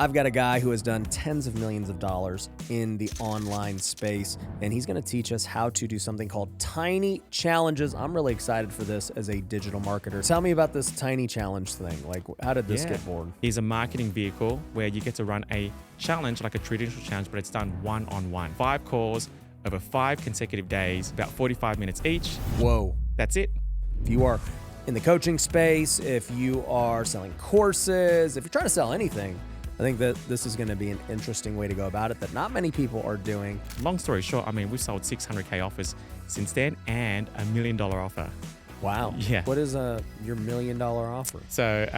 I've got a guy who has done tens of millions of dollars in the online space, and he's going to teach us how to do something called tiny challenges. I'm really excited for this as a digital marketer. Tell me about this tiny challenge thing. Like, how did this get born? It's a marketing vehicle where you get to run a challenge like a traditional challenge, but it's done one-on-one. 5 calls over 5 consecutive days, about 45 minutes each. Whoa. That's it. If you are in the coaching space, if you are selling courses, if you're trying to sell anything, I think that this is going to be an interesting way to go about it that not many people are doing. Long story short, I mean, we've sold 600K offers since then and $1 million offer. Wow. Yeah. What is your $1 million offer? So,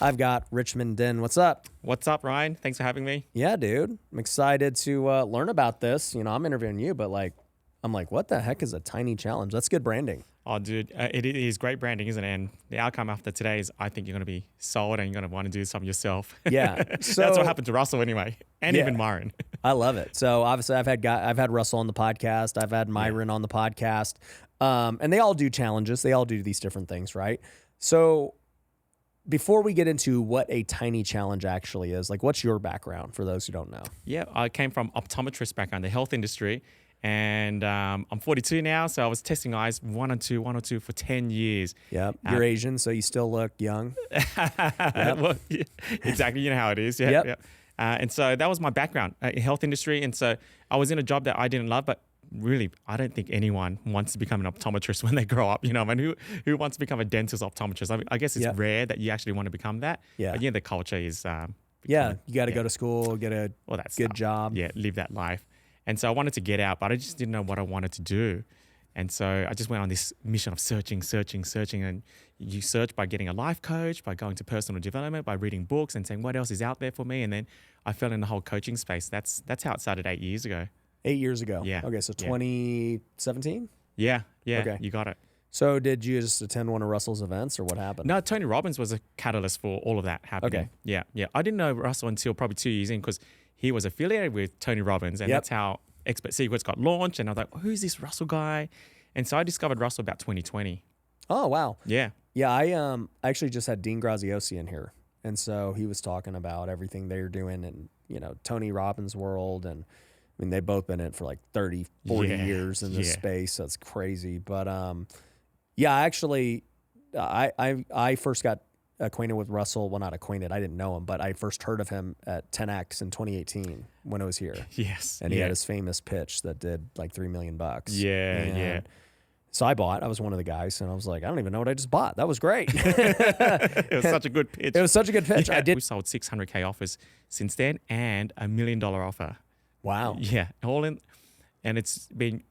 I've got Richmond Dinh. What's up? what's up, Ryan? Thanks for having me. Yeah, dude. I'm excited to learn about this. You know, I'm interviewing you, but I'm like, what the heck is a tiny challenge? That's good branding. Oh, dude, it is great branding, isn't it? And the outcome after today is I think you're going to be sold and you're going to want to do something yourself. Yeah. That's what happened to Russell anyway, and even Myron. I love it. So obviously I've had Russell on the podcast. I've had Myron on the podcast. And they all do challenges. They all do these different things, right? So before we get into what a tiny challenge actually is, like, what's your background for those who don't know? Yeah, I came from optometrist background, the health industry. And I'm 42 now, so I was testing eyes one or two for 10 years. Yep. You're Asian, so you still look young. Yep. Well, yeah, exactly. You know how it is. Yeah. Yep. Yep. And so that was my background, in health industry. And so I was in a job that I didn't love, but really, I don't think anyone wants to become an optometrist when they grow up. You know, I mean, who wants to become a dentist optometrist? I mean, I guess it's rare that you actually want to become that. Yeah. But yeah, the culture is. You got to go to school, get a good job. Yeah, live that life. And so I wanted to get out, but I just didn't know what I wanted to do. And so I just went on this mission of searching. And you search by getting a life coach, by going to personal development, by reading books and saying, what else is out there for me? And then I fell in the whole coaching space. That's how it started 8 years ago. 8 years ago? Yeah. Okay, so 2017? Yeah. Okay. You got it. So did you just attend one of Russell's events or what happened? No, Tony Robbins was a catalyst for all of that happening. Okay. Yeah. I didn't know Russell until probably 2 years in because he was affiliated with Tony Robbins, and that's how Expert Secrets got launched. And I was like, who's this Russell guy? And so I discovered Russell about 2020. Oh, wow. Yeah. Yeah, I actually just had Dean Graziosi in here. And so he was talking about everything they're doing in, Tony Robbins' world. And I mean, they've both been in it for like 30, 40 years in this space. So that's crazy. But I first got acquainted with Russell. Well, not acquainted. I didn't know him, but I first heard of him at 10X in 2018 when I was here. Yes. And he had his famous pitch that did like $3 million. Yeah. So I was one of the guys, and I was like, I don't even know what I just bought. That was great. It was such a good pitch. It was such a good pitch. Yeah, we sold 600K offers since then and $1 million offer. Wow. Yeah. All in. And it's been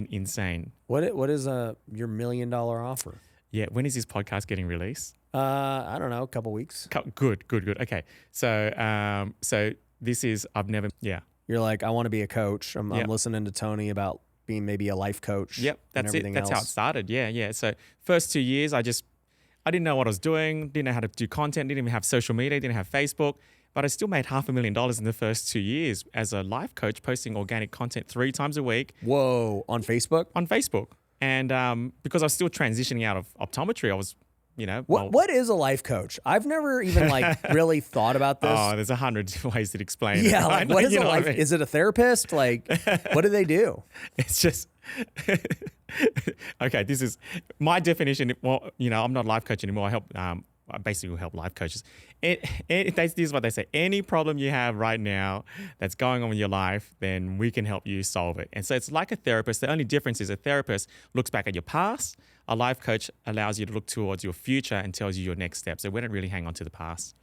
insane. What is your $1 million offer? Yeah. When is this podcast getting released? I don't know, a couple weeks. Good. Okay. So this is, You're like, I want to be a coach. I'm listening to Tony about being maybe a life coach. Yep. That's it. That's how it started. Yeah. So first 2 years, I didn't know what I was doing. Didn't know how to do content. Didn't even have social media. Didn't have Facebook. But I still made $500,000 in the first 2 years as a life coach, posting organic content 3 times a week. Whoa. On Facebook? On Facebook. And because I was still transitioning out of optometry, I was, What is a life coach? I've never even really thought about this. Oh, there's 100 ways to explain it. Yeah, like what is a life? I mean? Is it a therapist? Like, what do they do? It's just okay. This is my definition. Well, I'm not a life coach anymore. I help. I basically help life coaches. This is what they say. Any problem you have right now that's going on in your life, then we can help you solve it. And so it's like a therapist. The only difference is a therapist looks back at your past. A life coach allows you to look towards your future and tells you your next steps. So we don't really hang on to the past.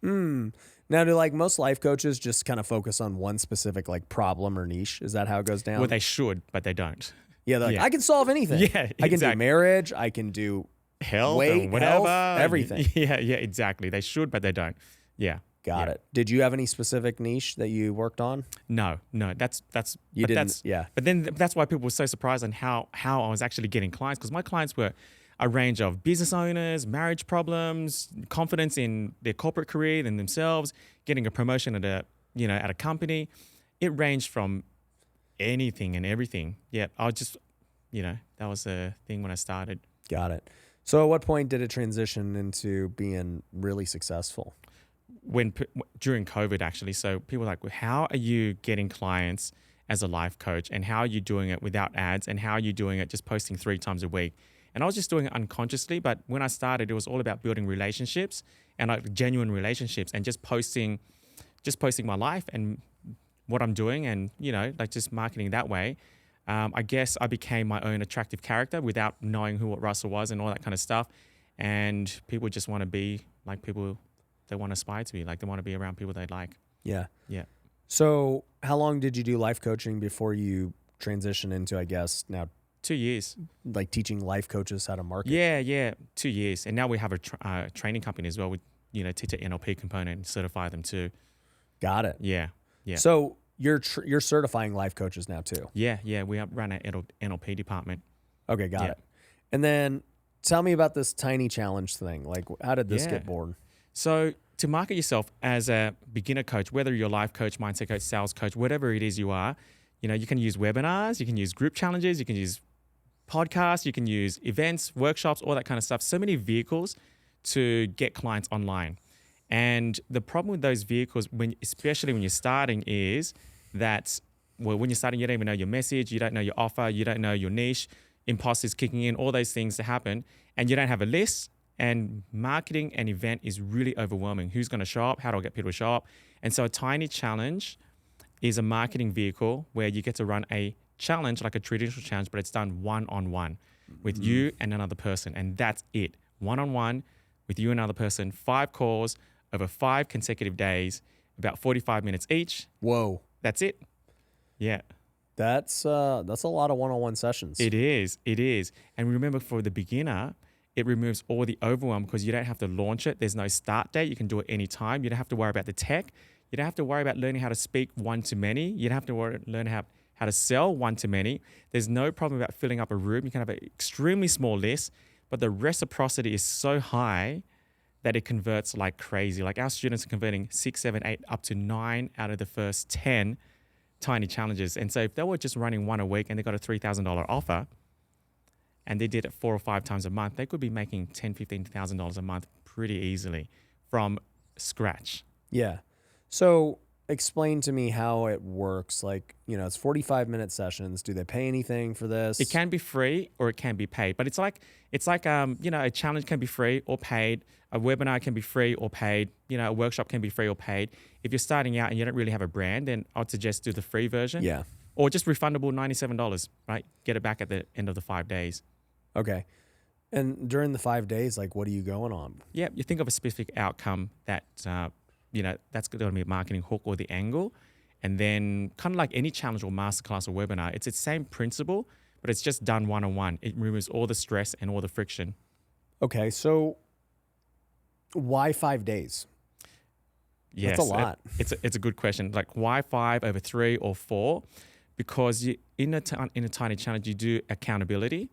Now, do most life coaches just kind of focus on one specific problem or niche? Is that how it goes down? Well, they should, but they don't. Yeah, they're like, I can solve anything. Yeah, exactly. I can do marriage. I can do health, weight, whatever, everything. Yeah, exactly. They should, but they don't. Yeah. Got it. Did you have any specific niche that you worked on? No. That's you didn't. But then that's why people were so surprised on how I was actually getting clients, because my clients were a range of business owners, marriage problems, confidence in their corporate career and themselves, getting a promotion at a company. It ranged from anything and everything. Yeah, I just that was the thing when I started. Got it. So at what point did it transition into being really successful? during COVID actually. So people were like, well, how are you getting clients as a life coach, and how are you doing it without ads, and how are you doing it just posting 3 times a week? And I was just doing it unconsciously, but when I started, it was all about building relationships and like genuine relationships, and just posting my life and what I'm doing, and like just marketing that way. I guess I became my own attractive character without knowing what Russell was and all that kind of stuff. And people just want to be like people they want to aspire to be, like they want to be around people they like. Yeah. Yeah. So how long did you do life coaching before you transition into, I guess, now 2 years. like teaching life coaches how to market? Yeah. 2 years. And now we have a training company as well. We, teach an NLP component and certify them too. Got it. Yeah. So you're certifying life coaches now too? Yeah. We run an NLP department. Okay, got it. And then tell me about this tiny challenge thing. Like, how did this get born? So to market yourself as a beginner coach, whether you're a life coach, mindset coach, sales coach, whatever it is you are, you can use webinars, you can use group challenges, you can use podcasts, you can use events, workshops, all that kind of stuff. So many vehicles to get clients online. And the problem with those vehicles, especially when you're starting, is that, well, when you're starting, you don't even know your message, you don't know your offer, you don't know your niche, imposters kicking in, all those things to happen, and you don't have a list. And marketing an event is really overwhelming. Who's going to show up? How do I get people to show up? And so a tiny challenge is a marketing vehicle where you get to run a challenge, like a traditional challenge, but it's done one-on-one with you and another person. And that's it. One-on-one with you and another person, 5 calls over 5 consecutive days, about 45 minutes each. Whoa. That's it. Yeah. That's a lot of one-on-one sessions. It is. And remember, for the beginner, it removes all the overwhelm because you don't have to launch it. There's no start date. You can do it anytime. You don't have to worry about the tech. You don't have to worry about learning how to speak one-to-many. You don't have to learn how to sell one-to-many. There's no problem about filling up a room. You can have an extremely small list, but the reciprocity is so high that it converts like crazy. Like our students are converting 6, 7, 8, up to 9 out of the first 10 tiny challenges. And so if they were just running one a week and they got a $3,000 offer, and they did it 4 or 5 times a month, they could be making $10,000, $15,000 a month pretty easily from scratch. Yeah. So explain to me how it works. Like, it's 45-minute sessions. Do they pay anything for this? It can be free or it can be paid, but it's like a challenge can be free or paid. A webinar can be free or paid. A workshop can be free or paid. If you're starting out and you don't really have a brand, then I'd suggest do the free version. Yeah. Or just refundable $97, right? Get it back at the end of the 5 days. Okay. And during the 5 days, like, what are you going on? Yeah, you think of a specific outcome that, that's going to be a marketing hook or the angle. And then kind of like any challenge or masterclass or webinar, it's the same principle, but it's just done one-on-one. It removes all the stress and all the friction. Okay, so why 5 days? Yes, that's a lot. It's a good question. Like, why 5 over 3 or 4? Because in a tiny challenge, you do accountability,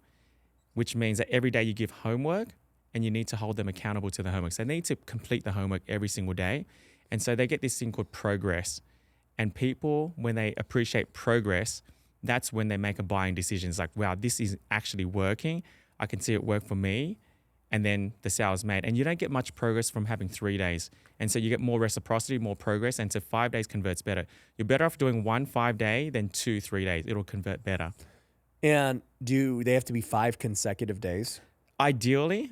which means that every day you give homework and you need to hold them accountable to the homework. So they need to complete the homework every single day. And so they get this thing called progress. And people, when they appreciate progress, that's when they make a buying decision. It's like, wow, this is actually working. I can see it work for me. And then the sale is made. And you don't get much progress from having 3 days. And so you get more reciprocity, more progress. And so 5 days converts better. You're better off doing 1 5-day than 2 3 days. It'll convert better. And do they have to be 5 consecutive days? Ideally,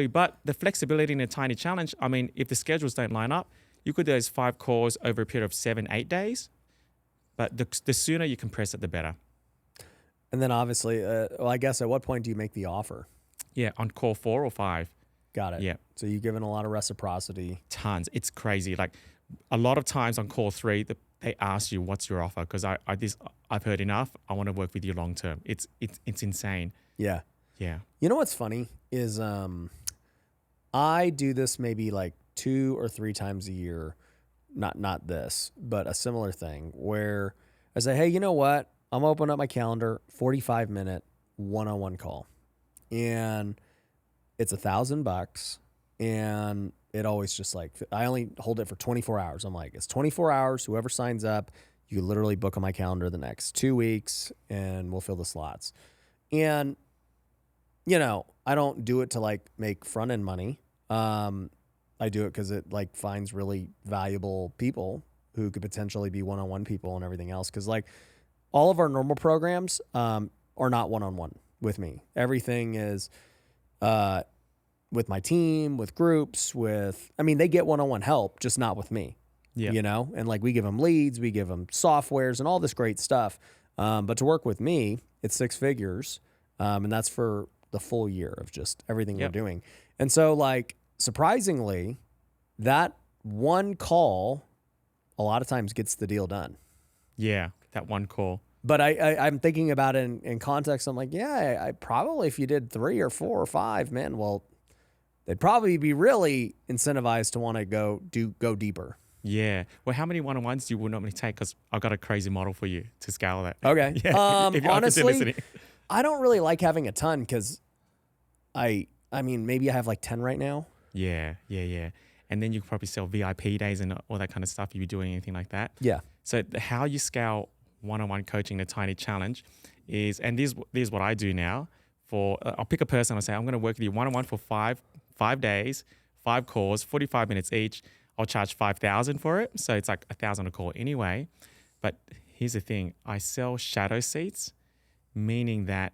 but the flexibility in a tiny challenge, I mean, if the schedules don't line up, you could do those 5 calls over a period of 7 8 days. But the sooner you compress it, the better. And then obviously, I guess at what point do you make the offer? Yeah, on call 4 or 5. Got it. Yeah. So you've given a lot of reciprocity. Tons. It's crazy. Like a lot of times on call 3, they ask you, what's your offer? Because I've heard enough. I want to work with you long term. It's insane. Yeah. Yeah. You know what's funny is I do this maybe like 2 or 3 times a year. Not this, but a similar thing where I say, hey, you know what? I'm opening up my calendar, 45-minute one-on-one call. And it's $1,000. And it always just like, I only hold it for 24 hours. I'm like, it's 24 hours. Whoever signs up, you literally book on my calendar the next 2 weeks and we'll fill the slots. And, I don't do it to like make front end money. I do it because it like finds really valuable people who could potentially be one-on-one people and everything else. Because like all of our normal programs are not one-on-one with me. Everything is with my team, with groups, they get one-on-one help, just not with me. Yeah. You know, and like we give them leads, we give them softwares and all this great stuff. But to work with me, it's 6 figures. And that's for the full year of just everything we're doing. And so like, surprisingly, that one call a lot of times gets the deal done. Yeah, that one call. But I'm thinking about it in context. I'm like, yeah, I probably, if you did 3 or 4 or 5, man, well, they'd probably be really incentivized to want to go deeper. Yeah. Well, how many one-on-ones do you would normally take? Because I've got a crazy model for you to scale that. Okay. Yeah, if you're open to honestly, listening. I don't really like having a ton because I mean, maybe I have like 10 right now. Yeah. And then you could probably sell VIP days and all that kind of stuff if you're doing anything like that. Yeah. So how you scale one-on-one coaching, the tiny challenge is, and this is what I do now. I'll pick a person, I'll say, I'm going to work with you one-on-one for five days, 5 calls, 45 minutes each. I'll charge $5,000 for it. So it's like $1,000 a call anyway. But here's the thing. I sell shadow seats, meaning that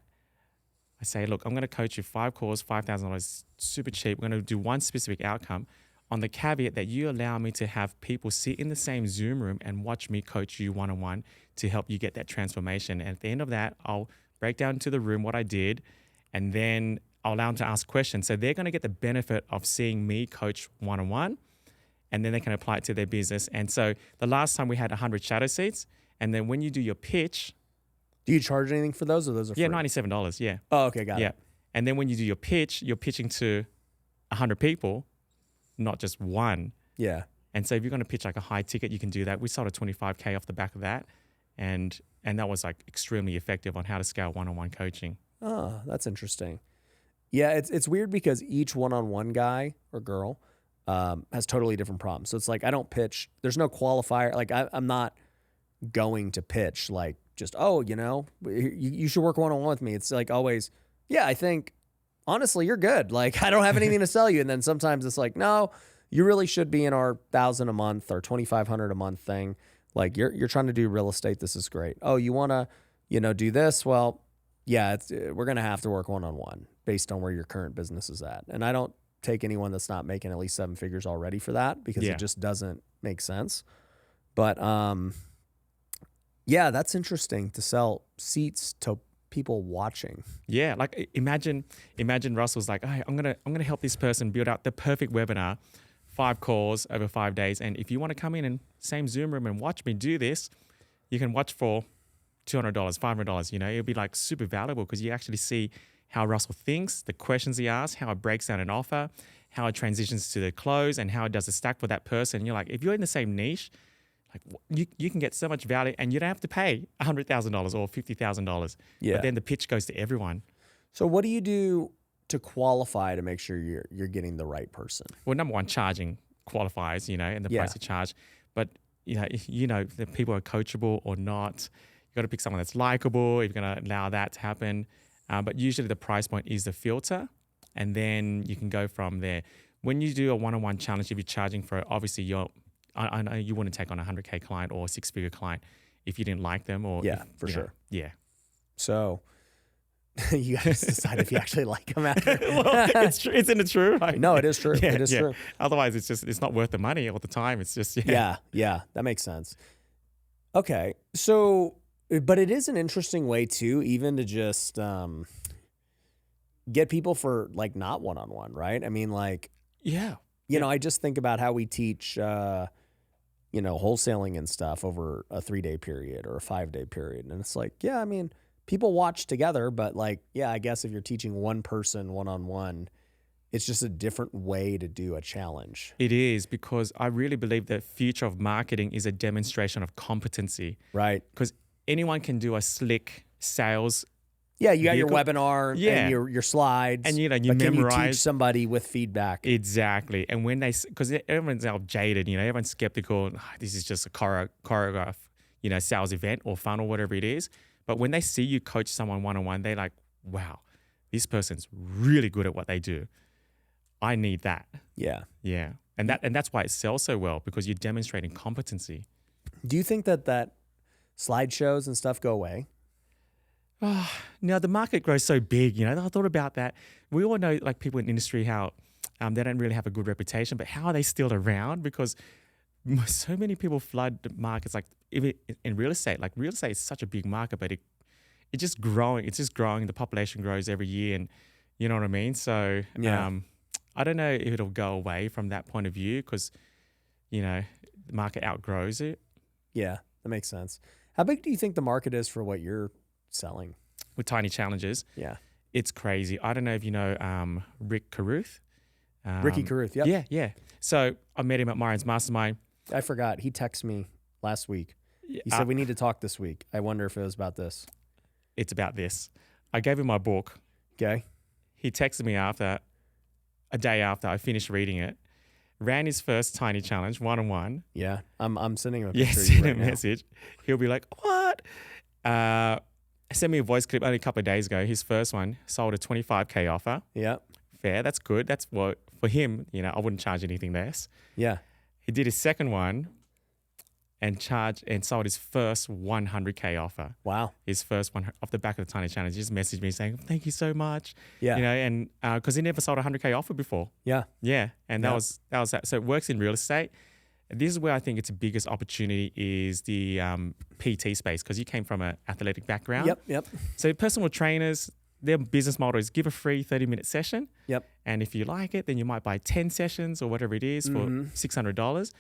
I say, look, I'm going to coach you 5 calls, $5,000, super cheap. We're going to do one specific outcome on the caveat that you allow me to have people sit in the same Zoom room and watch me coach you one-on-one to help you get that transformation. And at the end of that, I'll break down into the room what I did, and then I'll allow them to ask questions. So they're going to get the benefit of seeing me coach one-on-one, and then they can apply it to their business. And so the last time we had 100 shadow seats, and then when you do your pitch. Do you charge anything for those, or those are free? Yeah, $97, yeah. Oh, okay, got it. And then when you do your pitch, you're pitching to 100 people, not just one. Yeah. And so if you're going to pitch like a high ticket, you can do that. We sold a $25K off the back of that. And that was like extremely effective on how to scale one-on-one coaching. Oh, that's interesting. Yeah, it's weird because each one-on-one guy or girl has totally different problems. So it's like I don't pitch. There's no qualifier. Like I'm not going to pitch like just, you should work one-on-one with me. It's like always, yeah, I think, honestly, you're good. Like, I don't have anything to sell you. And then sometimes it's like, no, you really should be in our 1,000 a month or 2,500 a month thing. Like you're trying to do real estate. This is great. Oh, you want to, do this? Well, yeah, we're going to have to work one-on-one based on where your current business is at. And I don't take anyone that's not making at least 7 figures already for that because it just doesn't make sense. But, yeah, that's interesting to sell seats to people watching. Yeah, like imagine Russell's like, hey, I'm gonna help this person build out the perfect webinar, 5 calls over 5 days, and if you want to come in and same Zoom room and watch me do this, you can watch for $200, $500. It'll be like super valuable because you actually see how Russell thinks, the questions he asks, how it breaks down an offer, how it transitions to the close, and how it does a stack for that person. And you're like, if you're in the same niche, like you can get so much value, and you don't have to pay $100,000 or $50,000. Yeah. But then the pitch goes to everyone. So what do you do to qualify to make sure you're getting the right person? Well, number one, charging qualifies, and the price you charge. But the people are coachable or not. You got to pick someone that's likable if you're going to allow that to happen. But usually the price point is the filter, and then you can go from there. When you do a one-on-one challenge, if you're charging for it, obviously I know you wouldn't take on a 100K client or a 6-figure client if you didn't like them, or for sure. Yeah. So you guys decide if you actually like them after. Well, isn't it true? Like, no, it is true. It is true. Otherwise, it's not worth the money all the time. It's just yeah, that makes sense. Okay, so but it is an interesting way too, even to just get people for like not one-on-one, right? I mean, like I just think about how we teach. Wholesaling and stuff over a 3-day period or a 5-day period. And it's like, yeah, I mean, people watch together, but like, yeah, I guess if you're teaching one person one-on-one, it's just a different way to do a challenge. It is, because I really believe the future of marketing is a demonstration of competency. Right. Because anyone can do a slick sales. Yeah, you got your webinar and your slides. And you memorize. Can you teach somebody with feedback? Exactly. And when because everyone's now jaded, everyone's skeptical. This is just a choreograph, sales event or funnel, whatever it is. But when they see you coach someone one-on-one, they're like, wow, this person's really good at what they do. I need that. Yeah. Yeah. And that's why it sells so well, because you're demonstrating competency. Do you think that slideshows and stuff go away? Now the market grows so big, I thought about that. We all know, like, people in the industry, how they don't really have a good reputation, but how are they still around? Because so many people flood the markets, like even in real estate. Like, real estate is such a big market, but it's just growing. It's just growing. The population grows every year, and you know what I mean? So I don't know if it'll go away from that point of view, because, the market outgrows it. Yeah, that makes sense. How big do you think the market is for what you're selling? With Tiny Challenges. Yeah. It's crazy. I don't know if you know Rick Carruth. Ricky Carruth, yep. Yeah. So I met him at Myron's Mastermind. I forgot. He texted me last week. He said, we need to talk this week. I wonder if it was about this. It's about this. I gave him my book. Okay. He texted me a day after I finished reading it, ran his first Tiny Challenge, 1-on-1. Yeah. I'm sending him a picture send right a message. He'll be like, what? Sent me a voice clip only a couple of days ago. His first one sold a 25K offer. Yeah. Fair. That's good. That's what, for him, I wouldn't charge anything less. Yeah. He did his second one and sold his first 100K offer. Wow. His first one off the back of the Tiny Challenge. He just messaged me saying, thank you so much. Yeah. And because he never sold a 100K offer before. Yeah. Yeah. And that was that. So it works in real estate. This is where I think it's the biggest opportunity is the PT space, because you came from an athletic background. Yep. So personal trainers, their business model is give a free 30-minute session. Yep. And if you like it, then you might buy 10 sessions or whatever it is for $600.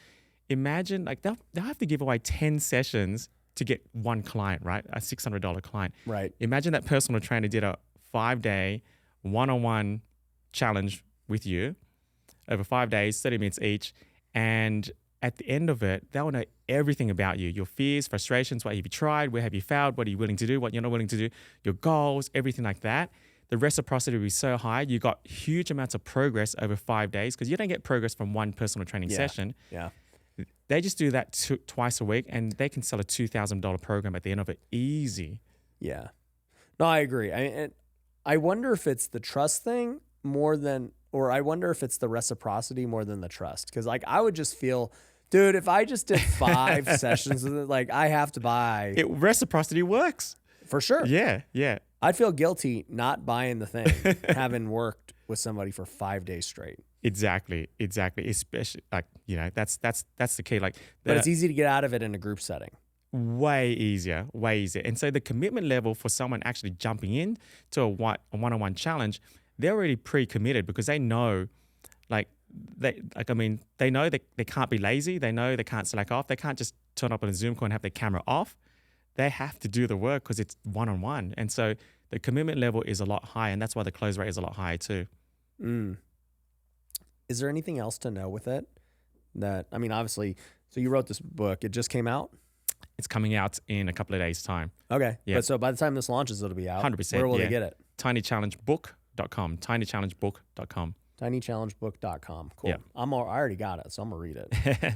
Imagine, like, they'll have to give away 10 sessions to get one client, right? A $600 client. Right. Imagine that personal trainer did a 5-day one-on-one challenge with you over 5 days, 30 minutes each. And at the end of it, they'll know everything about you, your fears, frustrations, what have you tried, where have you failed, what are you willing to do, what you're not willing to do, your goals, everything like that. The reciprocity will be so high. You got huge amounts of progress over 5 days, because you don't get progress from one personal training session. Yeah. They just do that twice a week, and they can sell a $2,000 program at the end of it. Easy. Yeah. No, I agree. I wonder if it's the trust thing or I wonder if it's the reciprocity more than the trust. Because, like, I would just feel, dude, if I just did 5 sessions with it, like, I have to buy. Reciprocity works. For sure. Yeah. I'd feel guilty not buying the thing, having worked with somebody for 5 days straight. Exactly. Especially, like, that's the key. Like, but it's easy to get out of it in a group setting. Way easier. And so the commitment level for someone actually jumping in to a one-on-one challenge, they're already pre-committed, because they know, they know that they can't be lazy. They know they can't slack off. They can't just turn up on a Zoom call and have their camera off. They have to do the work, because it's one-on-one. And so the commitment level is a lot higher, and that's why the close rate is a lot higher too. Is there anything else to know with it? Obviously, so you wrote this book. It just came out? It's coming out in a couple of days' time. Okay. Yeah. But so by the time this launches, it'll be out. 100%. Where will they get it? tinychallengebook.com. tinychallengebook.com. tinychallengebook.com. Cool. Yeah. I already got it, so I'm going to read it.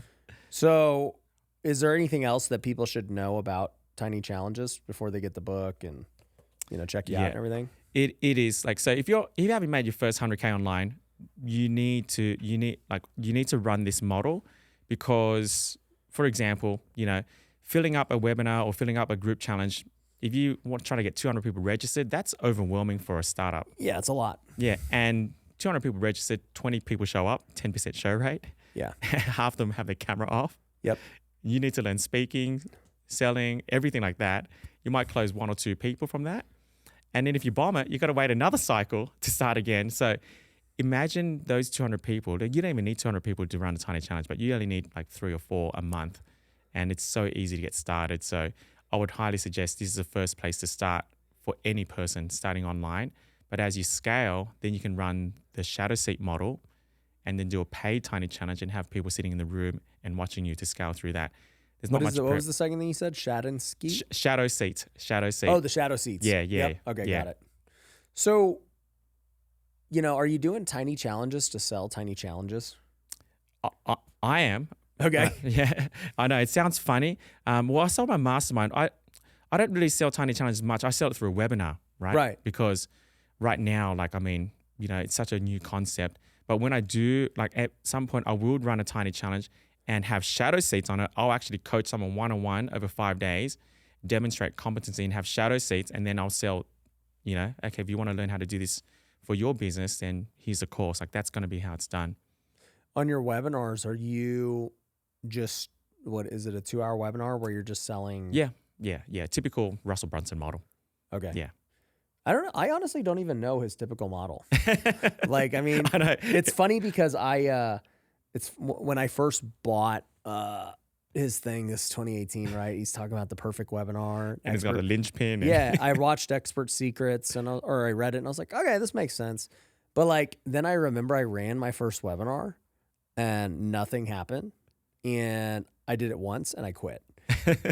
So is there anything else that people should know about Tiny Challenges before they get the book and, check you out and everything? It is like, so if you haven't made your first 100K online, you need to run this model, because, for example, filling up a webinar or filling up a group challenge, if you want to try to get 200 people registered, that's overwhelming for a startup. Yeah, it's a lot. Yeah, and 200 people registered, 20 people show up, 10% show rate. Yeah. Half of them have their camera off. Yep. You need to learn speaking, selling, everything like that. You might close 1 or 2 people from that. And then if you bomb it, you got to wait another cycle to start again. So imagine those 200 people. You don't even need 200 people to run a Tiny Challenge, but you only need like 3 or 4 a month. And it's so easy to get started. So I would highly suggest this is the first place to start for any person starting online. But as you scale, then you can run the shadow seat model and then do a paid Tiny Challenge and have people sitting in the room and watching you to scale through that. There's not much. What was the second thing you said? Shadow seat? Shadow seat. Oh, the shadow seats. Yeah. Yep. Okay, got it. So, are you doing tiny challenges to sell tiny challenges? I am. Okay. Yeah, I know. It sounds funny. Well, I sold my mastermind. I don't really sell tiny challenges much. I sell it through a webinar, right? Right. Because right now, it's such a new concept. But when I do, like at some point, I will run a tiny challenge and have shadow seats on it. I'll actually coach someone one-on-one over 5 days, demonstrate competency and have shadow seats. And then I'll sell, okay, if you want to learn how to do this for your business, then here's a course. Like that's going to be how it's done. On your webinars, are you just, what is it, a 2-hour webinar where you're just selling? Yeah. Typical Russell Brunson model. Okay. Yeah. I don't know. I honestly don't even know his typical model. Like, I mean, I know. It's funny because when I first bought his thing, this 2018, right? He's talking about the perfect webinar. And he's got a linchpin. Yeah. I watched Expert Secrets or I read it and I was like, okay, this makes sense. But like, then I remember I ran my first webinar and nothing happened. And I did it once and I quit.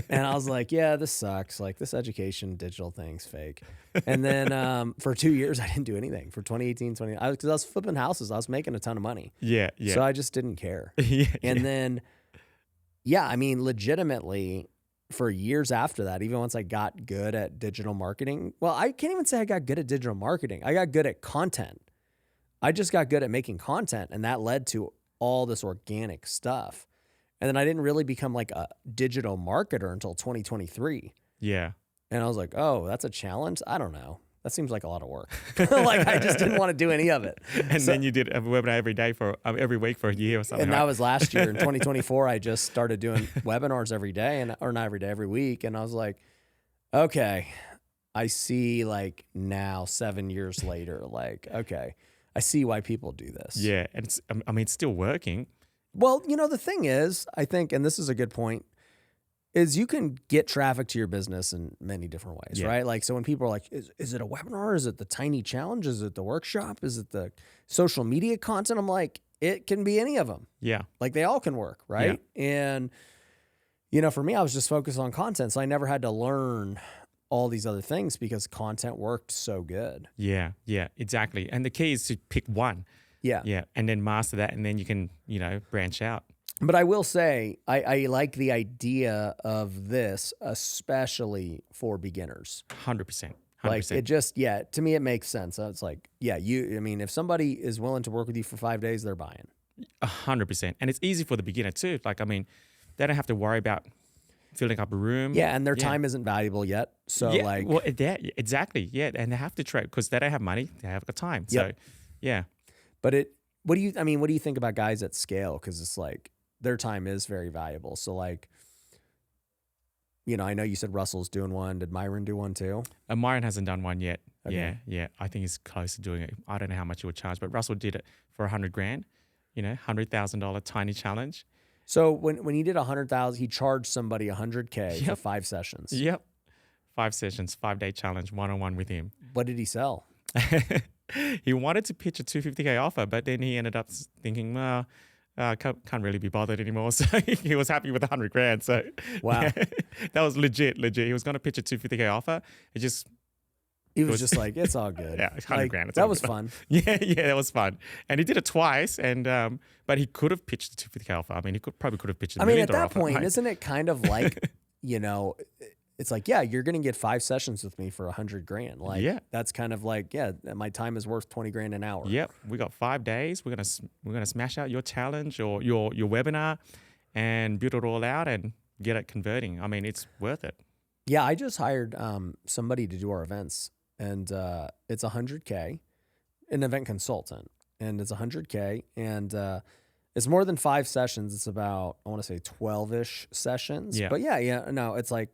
And I was like, yeah, this sucks. Like this education digital thing's fake. And then for 2 years, I didn't do anything for 2018, because I was flipping houses. I was making a ton of money. Yeah. So I just didn't care. Then, I mean, legitimately for years after that, even once I got good at digital marketing, well, I can't even say I got good at digital marketing. I got good at content. I just got good at making content, and that led to all this organic stuff. And then I didn't really become like a digital marketer until 2023. Yeah. And I was like, oh, that's a challenge? I don't know. That seems like a lot of work. Like I just didn't want to do any of it. And then you did a webinar every week for a year or something. And that was last year. In 2024, I just started doing webinars every day, or not every day, every week. And I was like, okay, I see like now 7 years later, like, okay, I see why people do this. Yeah. And it's still working. Well, the thing is, I think, and this is a good point, is you can get traffic to your business in many different ways, right? Like, so when people are like, is it a webinar? Is it the tiny challenge? Is it the workshop? Is it the social media content? I'm like, it can be any of them. Yeah. Like they all can work, right? Yeah. And, for me, I was just focused on content. So I never had to learn all these other things because content worked so good. Yeah, exactly. And the key is to pick one. Yeah. And then master that, and then you can, branch out. But I will say, I like the idea of this, especially for beginners. 100%. Like it just, to me, it makes sense. It's like, if somebody is willing to work with you for 5 days, they're buying. 100%. And it's easy for the beginner too. Like, they don't have to worry about filling up a room. Yeah. And their time isn't valuable yet. So exactly. Yeah. And they have to trade because they don't have money. They have got time. So yeah. But what do you think about guys at scale? Because it's like their time is very valuable. So like, I know you said Russell's doing one. Did Myron do one too? Myron hasn't done one yet. Okay. Yeah. I think he's close to doing it. I don't know how much he would charge, but Russell did it for $100,000. $100,000 tiny challenge. So when he did 100,000, he charged somebody $100K for 5 sessions. Yep. 5 sessions, 5-day challenge, one-on-one with him. What did he sell? He wanted to pitch a $250K offer, but then he ended up thinking, well, can't really be bothered anymore. So he was happy with $100,000. So wow, that was legit. He was going to pitch a $250K offer. He was just like, it's all good. Yeah, $100,000. That was fun. Yeah, that was fun. And he did it twice. And but he could have pitched the $250K offer. He probably could have pitched a $1 million at that offer, point, right? isn't it kind of like, it's like, you're going to get 5 sessions with me for $100,000. Like, that's kind of like, my time is worth $20,000 an hour. Yep. We got 5 days. We're gonna smash out your challenge or your webinar and build it all out and get it converting. It's worth it. Yeah, I just hired somebody to do our events, and it's $100K, an event consultant, and it's $100K, and it's more than 5 sessions. It's about, I want to say 12-ish sessions. Yeah. But no, it's like,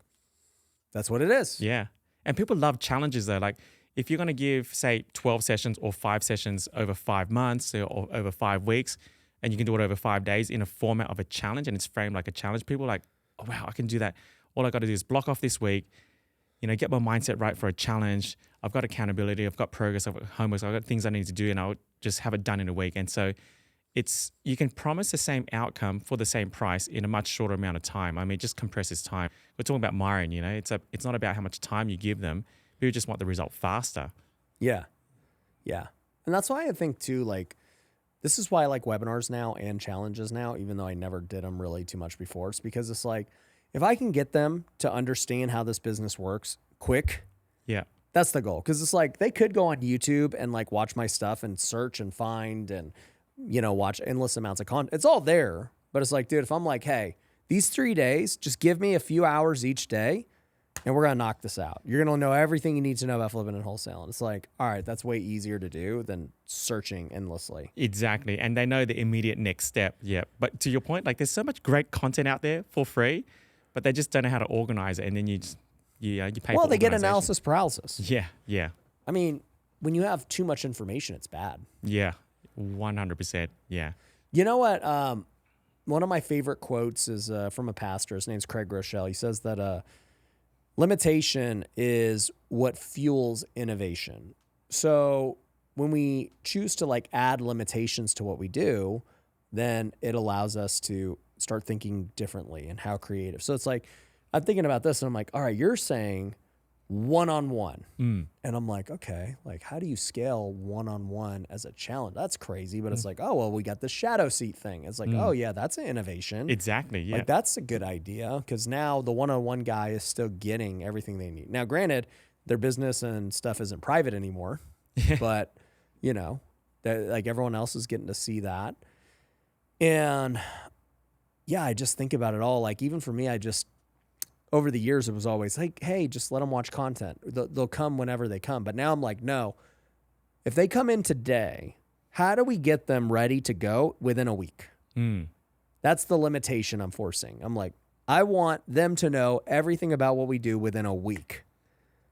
that's what it is. Yeah. And people love challenges though. Like if you're going to give, say, 12 sessions or 5 sessions over 5 months or over 5 weeks, and you can do it over 5 days in a format of a challenge and it's framed like a challenge, people are like, oh, wow, I can do that. All I got to do is block off this week, get my mindset right for a challenge. I've got accountability. I've got progress. I've got homework. I've got things I need to do, and I'll just have it done in a week. And so you can promise the same outcome for the same price in a much shorter amount of time. It just compresses time. We're talking about Myron, it's not about how much time you give them. People just want the result faster. Yeah. Yeah. And that's why I think too, like, this is why I like webinars now and challenges now, even though I never did them really too much before. It's because it's like, if I can get them to understand how this business works quick, that's the goal. Because it's like, they could go on YouTube and like watch my stuff and search and find and watch endless amounts of content. It's all there, but it's like, dude, if I'm like, hey, these 3 days, just give me a few hours each day and we're going to knock this out. You're going to know everything you need to know about flipping and wholesaling. It's like, all right, that's way easier to do than searching endlessly. Exactly. And they know the immediate next step. Yeah. But to your point, like there's so much great content out there for free, but they just don't know how to organize it. And then you pay for Well, they get organization. analysis paralysis. Yeah. Yeah. I mean, when you have too much information, it's bad. Yeah. 100%. Yeah. You know what? One of my favorite quotes is from a pastor. His name's Craig Rochelle. He says that limitation is what fuels innovation. So when we choose to like add limitations to what we do, then it allows us to start thinking differently and how creative. So it's like, I'm thinking about this and I'm like, all right, you're saying one-on-one. And I'm like, okay, like how do you scale one-on-one as a challenge? That's crazy. But it's like, oh, well, we got the shadow seat thing. It's like, oh yeah, that's an innovation. Exactly. Yeah. Like that's a good idea because now the one-on-one guy is still getting everything they need. Now, granted, their business and stuff isn't private anymore, but like everyone else is getting to see that. And yeah, I just think about it all. Like even for me, over the years, it was always like, hey, just let them watch content. They'll come whenever they come. But now I'm like, no, if they come in today, how do we get them ready to go within a week? That's the limitation I'm forcing. I'm like, I want them to know everything about what we do within a week.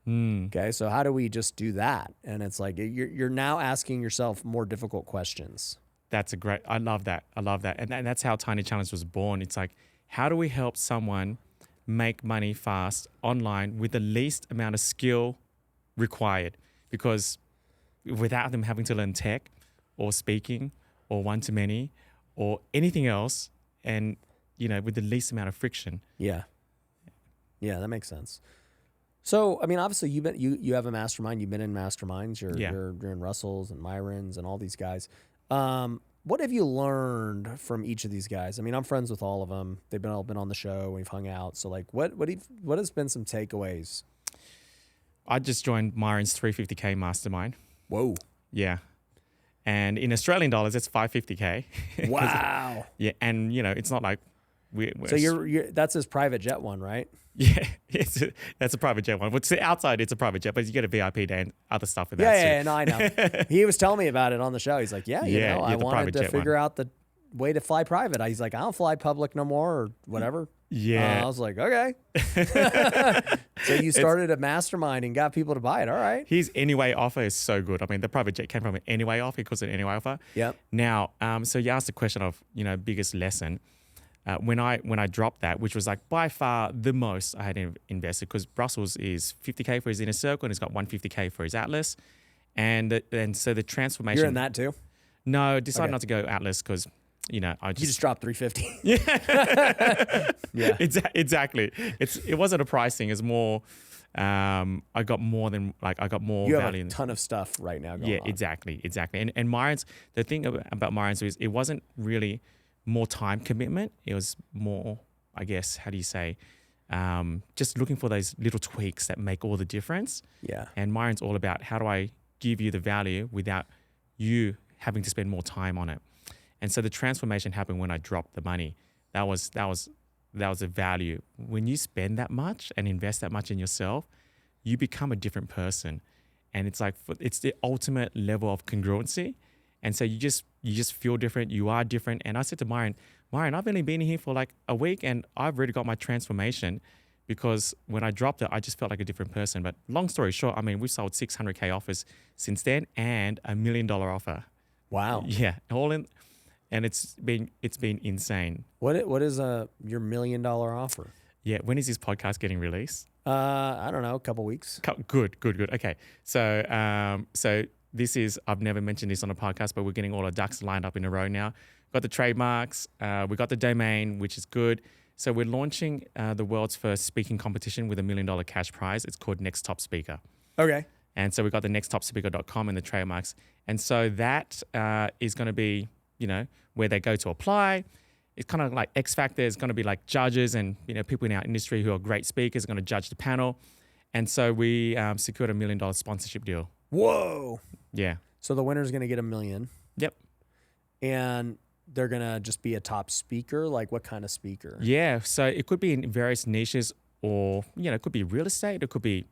Okay, so how do we just do that? And it's like, you're now asking yourself more difficult questions. I love that. And that's how Tiny Challenge was born. It's like, how do we help someone make money fast online with the least amount of skill required? Because without them having to learn tech or speaking or one-to-many or anything else, and with the least amount of friction. Yeah, that makes sense. So, I mean, obviously you have a mastermind. You've been in masterminds. You're in Russell's and Myron's and all these guys. What have you learned from each of these guys? I mean, I'm friends with all of them. They've all been on the show. We've hung out. So, like, what has been some takeaways? I just joined Myron's 350K mastermind. Whoa. Yeah. And in Australian dollars, it's 550K. Wow. Yeah, and it's not like we're so you're that's his private jet one, right? Yeah, that's a private jet one. But outside, it's a private jet, but you get a VIP day and other stuff with that. Yeah, no, I know. He was telling me about it on the show. He's like, I wanted to figure out the way to fly private. He's like, I don't fly public no more or whatever. Yeah. I was like, okay. So you started a mastermind and got people to buy it. All right. His Anyway offer is so good. I mean, the private jet came from an Anyway offer. He calls it an Anyway offer. Yep. Now, so you asked the question of, biggest lesson. When I dropped that, which was like by far the most I had invested, because Brussels is 50K for his inner circle and he's got 150K for his Atlas. And so the transformation. You're in that too? No, decided not to go Atlas because, you just dropped 350. Yeah. Exactly. It wasn't a price thing. It's more, I got more value. You have a ton of stuff right now going on. Exactly. And Myron's, the thing about Myron's is it wasn't really more time commitment. It was more, I guess, how do you say, just looking for those little tweaks that make all the difference. Yeah. And Myron's all about how do I give you the value without you having to spend more time on it. And so the transformation happened when I dropped the money. That was a value. When you spend that much and invest that much in yourself, you become a different person. And it's like, it's the ultimate level of congruency. And so you just feel different. You are different. And I said to Myron, I've only been here for like a week and I've already got my transformation, because when I dropped it, I just felt like a different person. But long story short, I mean, we've sold 600K offers since then and $1 million offer. Wow. Yeah. All in. And it's been insane. What is your $1 million offer? Yeah. When is this podcast getting released? I don't know, a couple weeks. Good. Okay. So this is, I've never mentioned this on a podcast, but we're getting all our ducks lined up in a row now. Got the trademarks, we got the domain, which is good. So we're launching the world's first speaking competition with $1 million cash prize. It's called Next Top Speaker. Okay. And so we got the nexttopspeaker.com and the trademarks. And so that is going to be, where they go to apply. It's kind of like X Factor. It's going to be like judges and, people in our industry who are great speakers are going to judge the panel. And so we secured $1 million sponsorship deal. Whoa. Yeah. So the winner's going to get $1 million. Yep. and they're going to just be a top speaker? Like what kind of speaker? Yeah. So it could be in various niches, or, it could be real estate. It could be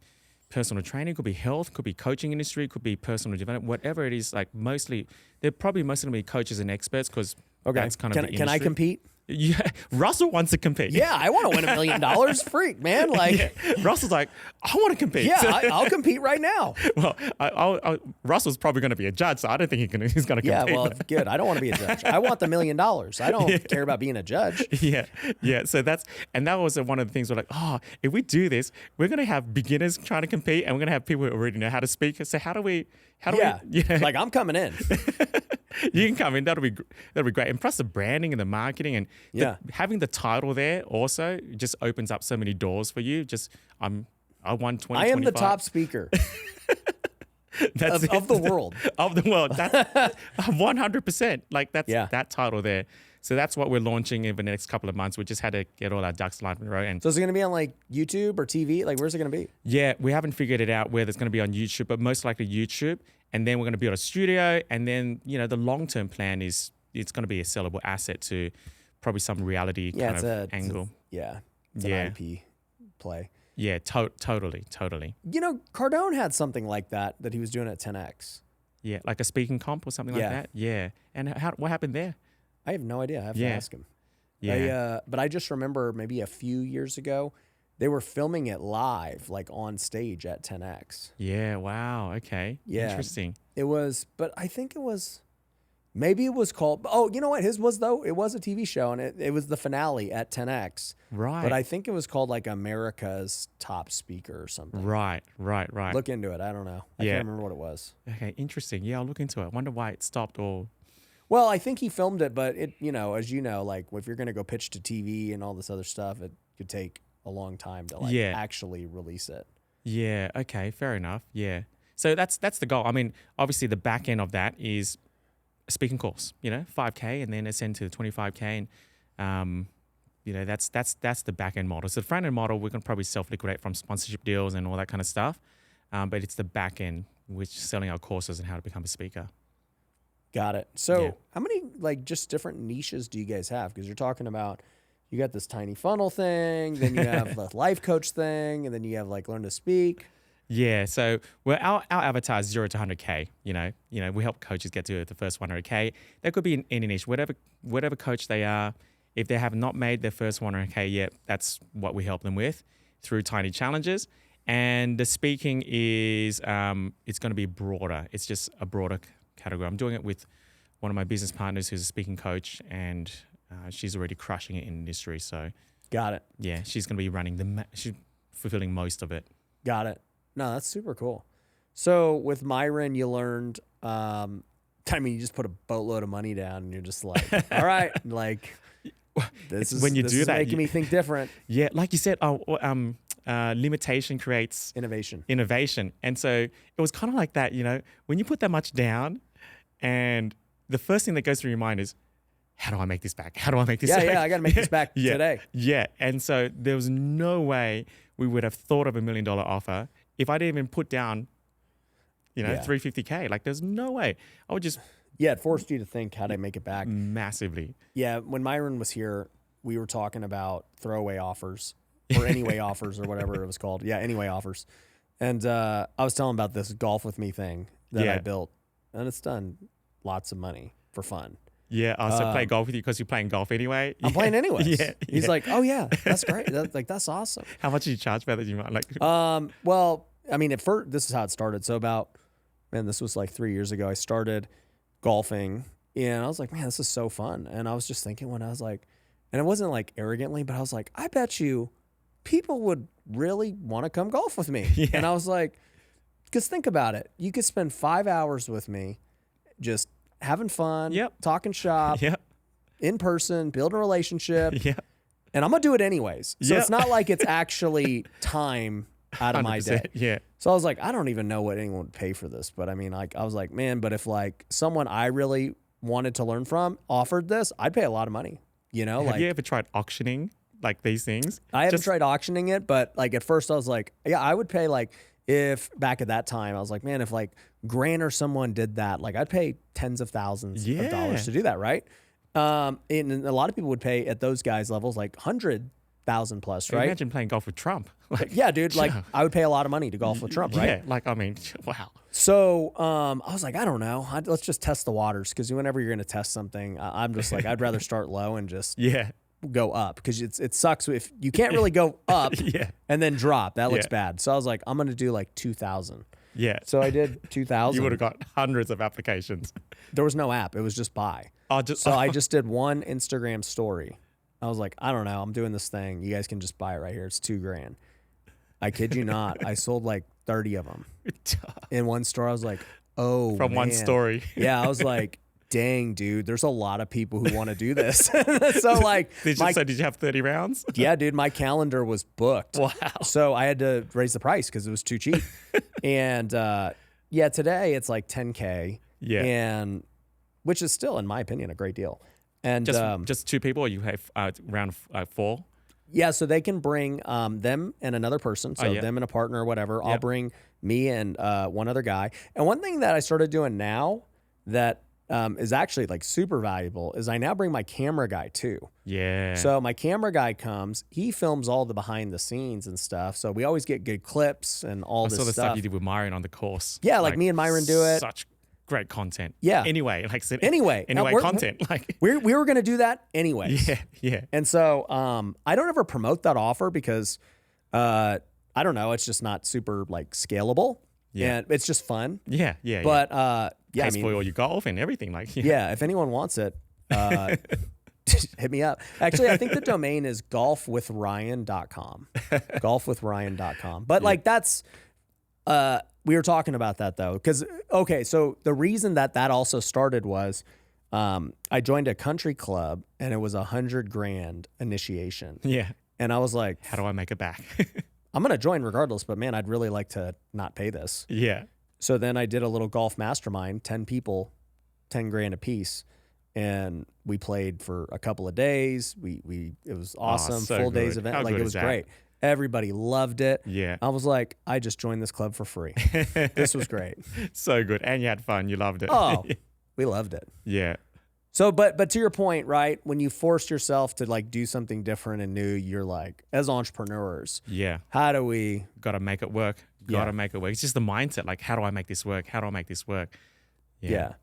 personal training, it could be health, it could be coaching industry, it could be personal development, whatever it is. Like they're probably mostly going to be coaches and experts, because that's kind of the industry. Can I compete? Yeah, Russell wants to compete. Yeah, I want to win $1 million. Freak, man. Like Russell's like, I want to compete. Yeah, I'll compete right now. Well, Russell's probably going to be a judge, so I don't think he's going to compete. Yeah, well, good. I don't want to be a judge. I want the $1 million. I don't care about being a judge. Yeah. So that was one of the things we're like, if we do this, we're going to have beginners trying to compete, and we're going to have people who already know how to speak. So how do we? Like I'm coming in. You can come in. That'll be great. And plus the branding and the marketing and having the title there also just opens up so many doors for you. I won 20. I am the top speaker. That's of the world. Of the world. That's 100%. Like that title there. So that's what we're launching in the next couple of months. We just had to get all our ducks lined in a row. And so is it going to be on like YouTube or TV? Like where's it going to be? Yeah, we haven't figured it out whether it's going to be on YouTube, but most likely YouTube. And then we're going to build a studio. And then, the long-term plan is it's going to be a sellable asset to probably some reality kind of angle. It's an IP play. Yeah, totally. Cardone had something like that he was doing at 10X. Yeah, like a speaking comp or something like that. Yeah. And what happened there? I have no idea. I have to ask him. Yeah. But I just remember maybe a few years ago, they were filming it live, like on stage at 10X. Yeah. Wow. Okay. Yeah. Interesting. It was, but I think it was, maybe it was called, you know what his was though? It was a TV show, and it was the finale at 10X. Right. But I think it was called like America's Top Speaker or something. Right. Look into it. I don't know. I can't remember what it was. Okay. Interesting. Yeah. I'll look into it. I wonder why it stopped or... Well, I think he filmed it, but it, as you know, like if you're going to go pitch to TV and all this other stuff, it could take a long time to actually release it. Yeah. Okay. Fair enough. Yeah. So that's the goal. I mean, obviously the back end of that is a speaking course, $5K, and then ascend to the $25K. And, that's the back end model. So the front end model, we can probably self-liquidate from sponsorship deals and all that kind of stuff. But it's the back end, which is selling our courses and how to become a speaker. Got it. So how many just different niches do you guys have? Because you're talking about, you got this tiny funnel thing, then you have the life coach thing, and then you have learn to speak. Yeah. So our avatar is 0 to 100K. We help coaches get to the first 100K. That could be in any niche, whatever coach they are. If they have not made their first 100K yet, that's what we help them with through tiny challenges. And the speaking is it's going to be broader. It's just a broader category. I'm doing it with one of my business partners who's a speaking coach, and she's already crushing it in the industry. So got it. Yeah, she's going to be running she's fulfilling most of it. Got it. No, that's super cool. So with Myron, you learned, you just put a boatload of money down, and you're just like, all right, this is making me think different. Yeah, like you said, limitation creates innovation. And so it was kind of like that, when you put that much down, and the first thing that goes through your mind is, how do I make this back? How do I make this back? Yeah, I got to make this back today. Yeah. And so there was no way we would have thought of $1 million offer if I didn't even put down, $350K. There's no way. I would just... Yeah, it forced you to think how to make it back. Massively. Yeah, when Myron was here, we were talking about throwaway offers or anyway offers or whatever it was called. Yeah, anyway offers. And I was telling about this golf with me thing that I built, and it's done lots of money for fun. Yeah, so play golf with you because you're playing golf anyway. I'm playing anyways. He's like, oh yeah, that's great. That's awesome. How much did you charge for that? You might well, I mean, at first, this is how it started. So this was 3 years ago. I started golfing, and I was like, man, this is so fun. And I was just thinking when I was and it wasn't arrogantly, but I was like, I bet you people would really want to come golf with me. Yeah. And I was like, because think about it. You could spend 5 hours with me just having fun, talking shop, in person, building a relationship. And I'm going to do it anyways. So it's not like it's actually time out of my day. Yeah. So I was like, I don't even know what anyone would pay for this. But I mean, I was like, man, but if someone I really wanted to learn from offered this, I'd pay a lot of money. Have you ever tried auctioning these things? I haven't tried auctioning it, but at first I was like, yeah, I would pay if back at that time, I was like, man, if like Grant or someone did that, like I'd pay tens of thousands of dollars to do that, right? And a lot of people would pay at those guys' levels like 100,000 plus, right? Imagine playing golf with Trump. Like, yeah, dude. Like I would pay a lot of money to golf with Trump, right? Yeah, like I mean, wow. So I was like, I don't know. Let's just test the waters, because whenever you're going to test something, I'm just like, I'd rather start low and just go up, because it sucks if you can't really go up and then drop. That looks bad. So I was like, I'm going to do like 2,000. Yeah. So I did 2,000. You would have got hundreds of applications. There was no app. It was just buy. So I just did one Instagram story. I was like, I don't know. I'm doing this thing. You guys can just buy it right here. It's $2,000. I kid you not. I sold like 30 of them in one store. I was like, oh, from one story. Yeah. I was like, dang, dude, there's a lot of people who want to do this. So like, did you have 30 rounds? Yeah, dude, my calendar was booked. Wow. So I had to raise the price because it was too cheap. And today it's like 10K. Yeah. And which is still, in my opinion, a great deal. And just two people, or you have round 4? Yeah, so they can bring them and another person, so them and a partner or whatever. I'll bring me and one other guy. And one thing that I started doing now that is actually like super valuable is I now bring my camera guy too. Yeah. So my camera guy comes, he films all the behind the scenes and stuff. So we always get good clips and all this stuff. I saw the stuff you did with Myron on the course. Yeah, like me and Myron do it. Such great content. Yeah. Anyway, like I said, anyway, content. Like we were gonna do that anyways. Yeah. And so I don't ever promote that offer because I don't know, it's just not super like scalable. Yeah. And it's just fun. Yeah. But I mean, for all your golf and everything. Like if anyone wants it, hit me up. Actually, I think the domain is golfwithryan.com. golfwithryan.com. But like that's we were talking about that though, because so the reason that also started was I joined a country club and it was $100,000 initiation. Yeah. And I was like, how do I make it back? I'm gonna join regardless, but man, I'd really like to not pay this. Yeah. So then I did a little golf mastermind, 10 people, $10,000 a piece. And we played for a couple of days. It was awesome. So full good. days event. How Like good it is was that? great. Everybody loved it. Yeah. I was like, I just joined this club for free. This was great. So good. And you had fun. You loved it. Oh, we loved it. Yeah. So, but to your point, right? When you force yourself to like do something different and new, you're like, as entrepreneurs, how do we got to make it work? Got to make it work. It's just the mindset. Like, how do I make this work? How do I make this work? Yeah.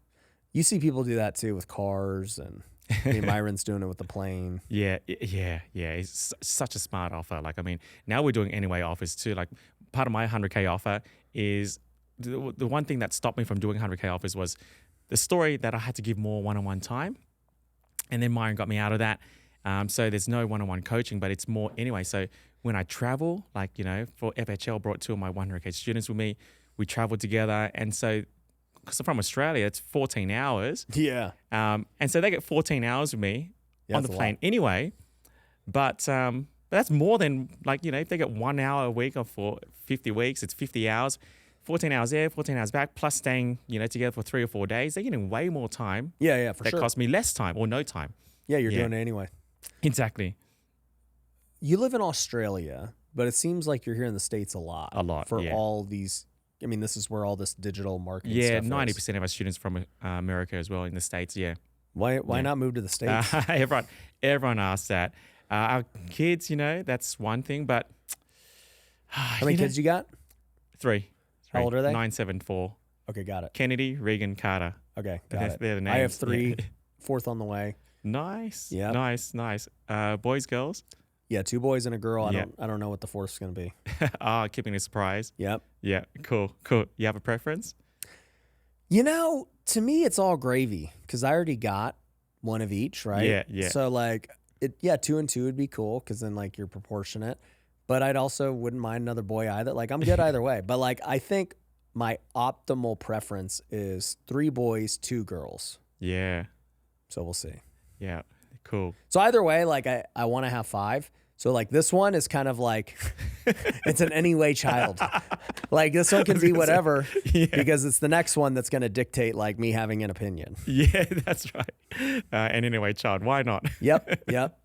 You see people do that too with cars, and I mean, Myron's doing it with the plane. Yeah. It's such a smart offer. Like, I mean, now we're doing anyway offers too. Like, part of my 100K offer is the one thing that stopped me from doing 100K offers was the story that I had to give more one-on-one time. And then Myron got me out of that. So there's no one-on-one coaching, but it's more anyway. So when I travel, like, for FHL, brought 2 of my 100K students with me. We traveled together. And so, because I'm from Australia, it's 14 hours. Yeah. And so they get 14 hours with me on the plane anyway. But that's more than, like, if they get 1 hour a week or for 50 weeks, it's 50 hours. 14 hours there, 14 hours back, plus staying, together for 3 or 4 days. They're getting way more time. Yeah, for sure. That cost me less time or no time. Yeah, you're doing it anyway. Exactly. You live in Australia, but it seems like you're here in the States a lot. For all these. I mean, this is where all this digital marketing stuff is. 90% of our students from America as well in the States. Yeah. Why not move to the States? Everyone asks that. Our kids, that's one thing, but how many kids you got? 3. How old are they? 9, 7, 4. Okay, got it. Kennedy, Regan, Carter. Okay, got it. They're the names. I have 3, 4th on the way. Nice. Yeah. Nice. Boys, girls? Yeah, 2 boys and a girl. I don't know what the 4th's going to be. Keeping a surprise. Yep. Yeah, cool. You have a preference? To me, it's all gravy because I already got one of each, right? Yeah. So like, 2 and 2 would be cool because then like you're proportionate. But I'd also wouldn't mind another boy either. Like I'm good either way. But like I think my optimal preference is 3 boys, 2 girls. Yeah. So we'll see. Yeah. Cool. So either way, like I want to have 5. So like this one is kind of like it's an anyway child. Like this one can be whatever because it's the next one that's going to dictate like me having an opinion. Yeah, that's right. And anyway child, why not? Yep.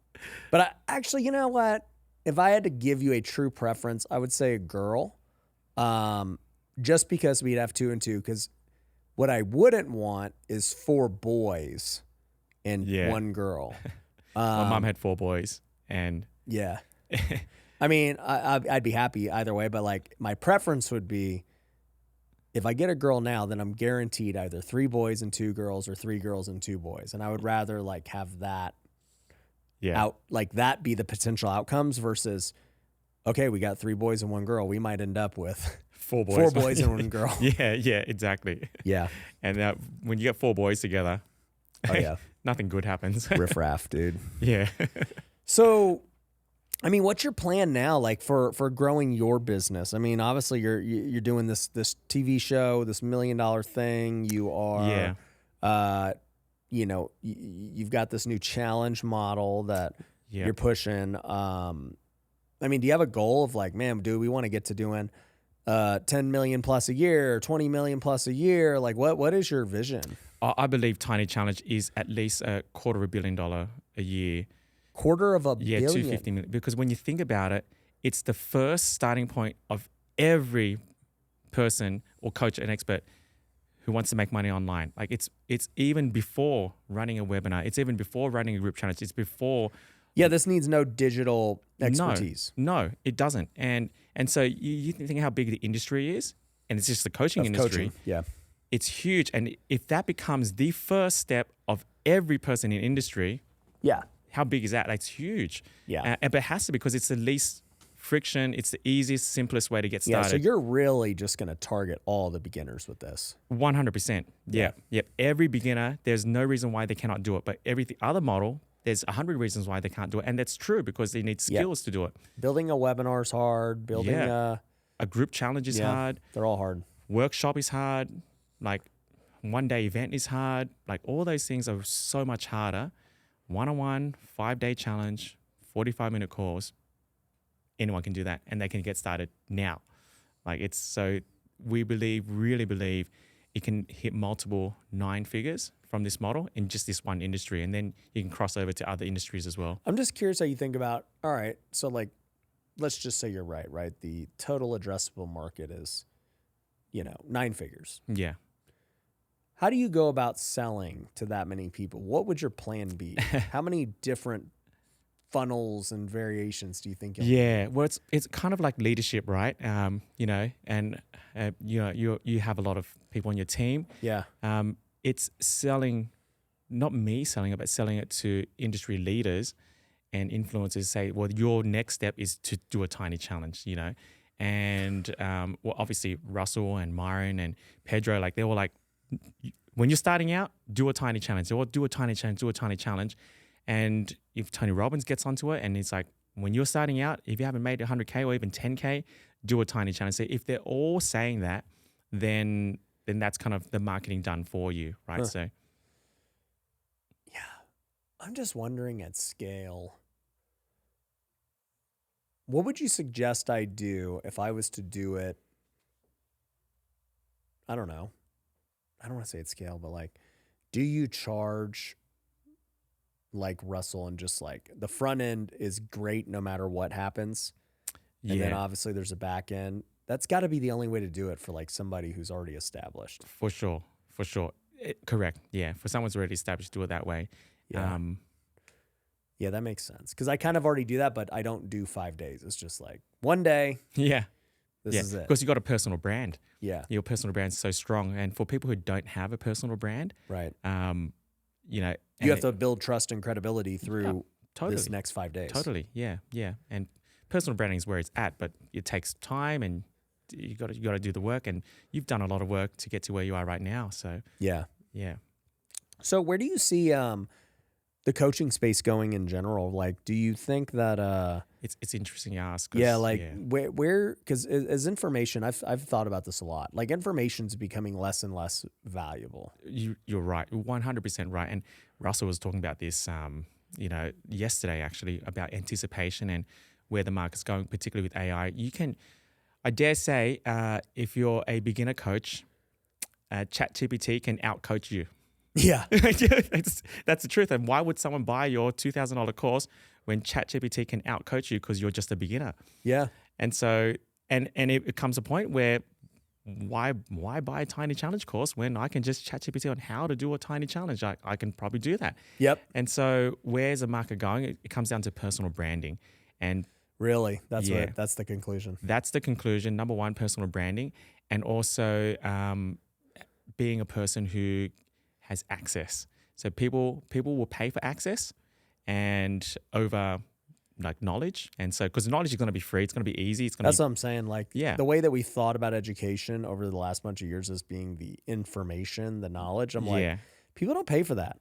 But actually, you know what? If I had to give you a true preference, I would say a girl. Just because we'd have 2 and 2. Because what I wouldn't want is 4 boys and 1 girl. My mom had 4 boys, and yeah. I mean, I'd be happy either way, but like my preference would be if I get a girl now, then I'm guaranteed either 3 boys and 2 girls or 3 girls and 2 boys. And I would rather like have that out, like that be the potential outcomes versus, okay, we got 3 boys and 1 girl. We might end up with 4 boys, 4 boys and 1 girl. Yeah, exactly. Yeah. And when you get 4 boys together, Oh yeah, nothing good happens. riffraff, dude. Yeah. So, I mean, what's your plan now, like for growing your business? I mean, obviously you're doing this TV show, this $1 million thing. You are, you know, you've got this new challenge model that you're pushing. I mean, do you have a goal of like, man, do we want to get to doing 10 million plus a year, or 20 million plus a year? Like, what is your vision? I believe Tiny Challenge is at least $250 million a year. $250 million? Yeah, 250 million. Because when you think about it, it's the first starting point of every person or coach and expert who wants to make money online. Like it's even before running a webinar. It's even before running a group challenge. It's before. Yeah, this needs no digital expertise. No, it doesn't. And so you think how big the industry is, and it's just the coaching industry. Coaching. Yeah. It's huge. And if that becomes the first step of every person in industry, how big is that? That's huge. Yeah. But it has to, because it's the least friction. It's the easiest, simplest way to get started. Yeah, so you're really just going to target all the beginners with this. 100%. Yeah. Yep. Every beginner, there's no reason why they cannot do it. But every other model, there's 100 reasons why they can't do it. And that's true, because they need skills to do it. Building a webinar is hard. Building a group challenge is hard. They're all hard. Workshop is hard. Like one-day event is hard. Like all those things are so much harder. One-on-one, 5-day challenge, 45-minute course. Anyone can do that, and they can get started now. Like it's so we really believe it can hit multiple 9 figures from this model in just this one industry, and then you can cross over to other industries as well. I'm just curious how you think about, all right, so like, let's just say you're right? The total addressable market is, 9 figures. Yeah. How do you go about selling to that many people? What would your plan be? How many different funnels and variations do you think you'll need? Well, it's kind of like leadership, right? And you have a lot of people on your team. Yeah. It's selling, not me selling it, but selling it to industry leaders and influencers. Say, well, your next step is to do a tiny challenge, and well, obviously Russell and Myron and Pedro, like they were like, when you're starting out, do a tiny challenge. Or do a tiny challenge. And if Tony Robbins gets onto it, and it's like, when you're starting out, if you haven't made 100K or even 10K, do a tiny challenge. So if they're all saying that, then that's kind of the marketing done for you, right? Huh. So, yeah, I'm just wondering at scale, what would you suggest I do if I was to do it? I don't know. I don't want to say at scale, but like, do you charge like Russell and just like the front end is great no matter what happens? And then obviously there's a back end. That's got to be the only way to do it for like somebody who's already established. For sure. Correct. Yeah. For someone who's already established, do it that way. Yeah. Yeah, that makes sense. Because I kind of already do that, but I don't do 5 days. It's just like one day. Yeah. This is it. Because you got a personal brand. Yeah. Your personal brand is so strong. And for people who don't have a personal brand, right. You have to build trust and credibility through this next 5 days. Totally. Yeah. And personal branding is where it's at, but it takes time, and you got to do the work, and you've done a lot of work to get to where you are right now. So yeah. So where do you see the coaching space going in general? Like, do you think that it's interesting you ask? Where because as information, I've thought about this a lot. Like, information's becoming less and less valuable. You're right, 100% right. And Russell was talking about this, yesterday actually, about anticipation and where the market's going, particularly with AI. I dare say, if you're a beginner coach, ChatGPT can outcoach you. Yeah. That's the truth. And why would someone buy your $2,000 course when ChatGPT can outcoach you because you're just a beginner? Yeah. And so it comes a point where why buy a tiny challenge course when I can just chat GPT on how to do a tiny challenge? I can probably do that. Yep. And so where's the market going? It comes down to personal branding. And Really, that's the conclusion. that's the conclusion. Number one, personal branding, and also being a person who has access. So people will pay for access and over like knowledge. And so, because knowledge is going to be free, it's going to be easy. That's what I'm saying. Like Yeah. the way that we thought about education over the last bunch of years as being the information, the knowledge. I'm like, people don't pay for that.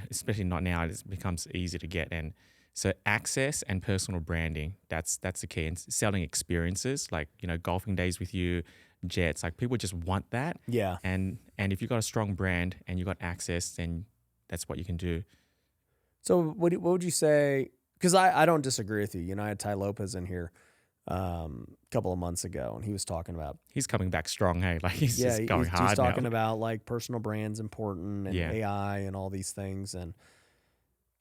Especially not now. It becomes easy to get. And so access and personal branding, that's the key. And selling experiences, like, golfing days with you, jets, like people just want that. Yeah. And if you've got a strong brand and you've got access, then that's what you can do. So what would you say? Because I don't disagree with you. I had Ty Lopez in here a couple of months ago, and he was talking about... He's coming back strong, hey? Like he's just going hard he's talking now. about like personal brands important and AI and all these things. And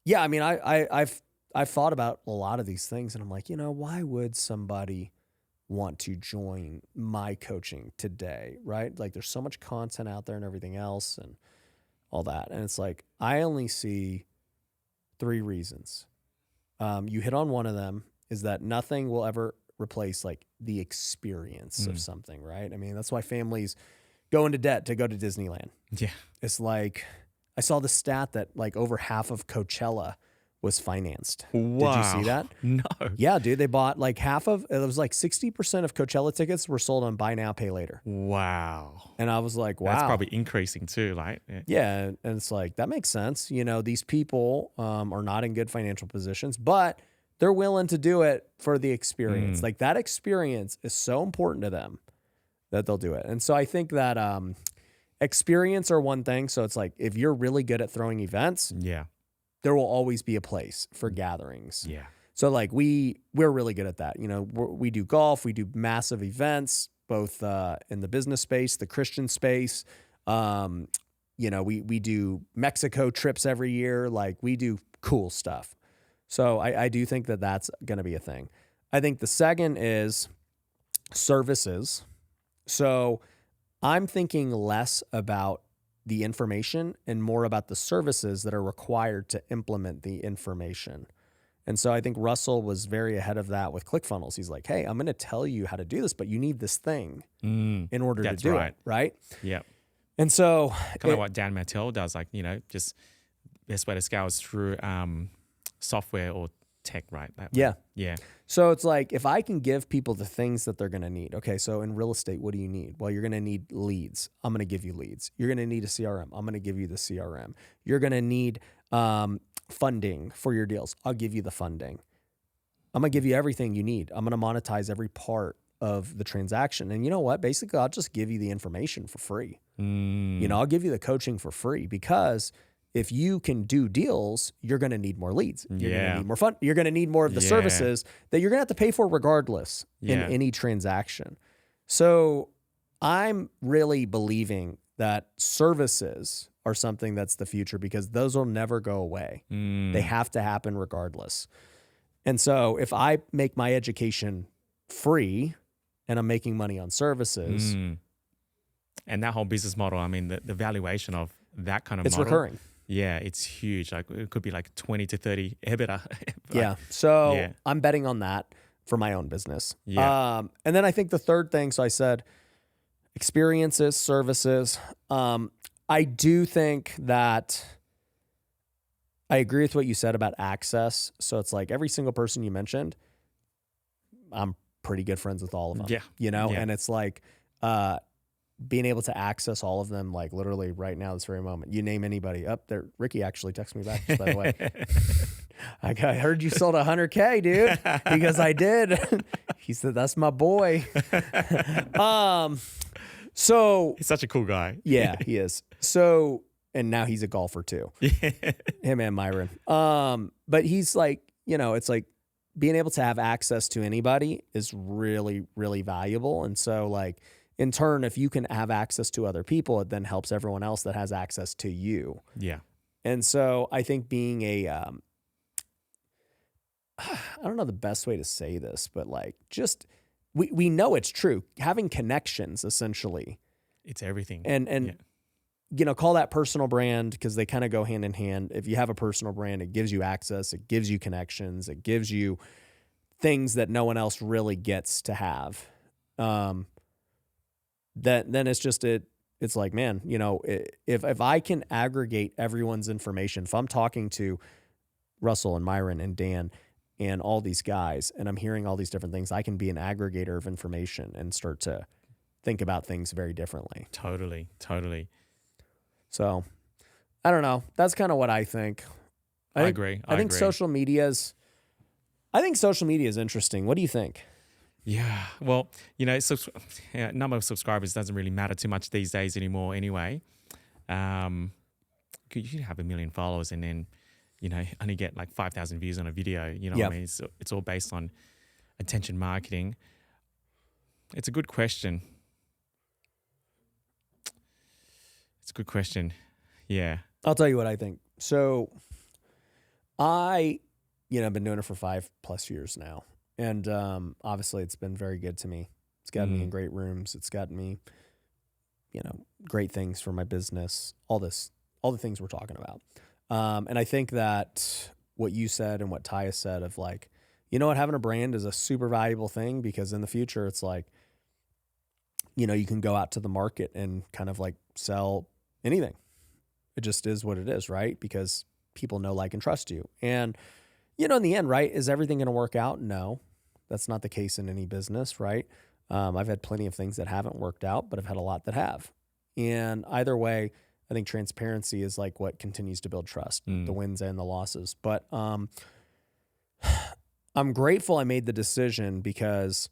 yeah, I mean, I've thought about a lot of these things, and I'm like, why would somebody want to join my coaching today, right? Like there's so much content out there and everything else and all that. And it's like, I only see 3 reasons. You hit on one of them, is that nothing will ever replace like the experience of something, right? I mean, that's why families go into debt to go to Disneyland. Yeah. It's like, I saw the stat that like over half of Coachella was financed. Wow. Did you see that? No. Yeah, dude, they bought like it was like 60% of Coachella tickets were sold on buy now, pay later. Wow. And I was like, wow. That's probably increasing too, right? Yeah. And it's like, that makes sense. These people are not in good financial positions, but they're willing to do it for the experience. Like that experience is so important to them that they'll do it. And so I think that experience are one thing. So it's like, if you're really good at throwing events, there will always be a place for gatherings. Yeah. So like we're really good at that. We do golf, we do massive events, both in the business space, the Christian space. We do Mexico trips every year. Like we do cool stuff. So I do think that that's going to be a thing. I think the second is services. So I'm thinking less about the information and more about the services that are required to implement the information. And so I think Russell was very ahead of that with ClickFunnels. He's like, hey, I'm going to tell you how to do this, but you need this thing in order to do it, right? Yeah. And so... kind of what Dan Mattel does, like, just best way to scale is through software or tech, right? Yeah. Yeah. So it's like, if I can give people the things that they're going to need. Okay, so in real estate, what do you need? Well, you're going to need leads. I'm going to give you leads. You're going to need a CRM. I'm going to give you the CRM. You're going to need funding for your deals. I'll give you the funding. I'm going to give you everything you need. I'm going to monetize every part of the transaction. And you know what? Basically, I'll just give you the information for free. I'll give you the coaching for free, because if you can do deals, you're going to need more leads. You're going to need more fun. You're going to need more of the services that you're going to have to pay for regardless in any transaction. So I'm really believing that services are something that's the future, because those will never go away. They have to happen regardless. And so if I make my education free and I'm making money on services. And that whole business model, I mean, the valuation of that kind of it's model. Recurring. Yeah, it's huge. Like it could be like 20 to 30 EBITDA. So I'm betting on that for my own business. And then I think the third thing, so I said experiences, services. I do think that I agree with what you said about access. So it's like every single person you mentioned, I'm pretty good friends with all of them. And it's like being able to access all of them, like literally right now, this very moment. You name anybody up there. Ricky actually texted me back, just by the way. I heard you sold 100K, dude, because I did. He said, that's my boy. So he's such a cool guy. Yeah, he is. So, and now he's a golfer too. Him and Myron. But he's like, it's like being able to have access to anybody is really, really valuable. And so like, in turn, if you can have access to other people, it then helps everyone else that has access to you. Yeah. And so I think being I don't know the best way to say this, but like just we know it's true. Having connections, essentially, It's everything. and call that personal brand, because they kind of go hand in hand. If you have a personal brand, it gives you access, it gives you connections, it gives you things that no one else really gets to have. Then it's just it's like, man, if I can aggregate everyone's information, if I'm talking to Russell and Myron and Dan and all these guys, and I'm hearing all these different things, I can be an aggregator of information and start to think about things very differently. Totally. So I don't know. That's kind of what I think. I agree. I think social media is interesting. What do you think? Yeah. Well, number of subscribers doesn't really matter too much these days anymore anyway. You can have 1 million followers and then, only get like 5,000 views on a video. You know what I mean? It's all based on attention marketing. It's a good question. Yeah. I'll tell you what I think. So I've been doing it for 5+ years now. And obviously it's been very good to me. It's gotten me in great rooms. It's gotten me, great things for my business, all the things we're talking about. And I think that what you said and what Ty said of like, having a brand is a super valuable thing, because in the future it's like, you can go out to the market and kind of like sell anything. It just is what it is, right? Because people know, like, and trust you. And, in the end, right, is everything going to work out? No, that's not the case in any business, right? I've had plenty of things that haven't worked out, but I've had a lot that have. And either way, I think transparency is like what continues to build trust, the wins and the losses. But I'm grateful I made the decision, because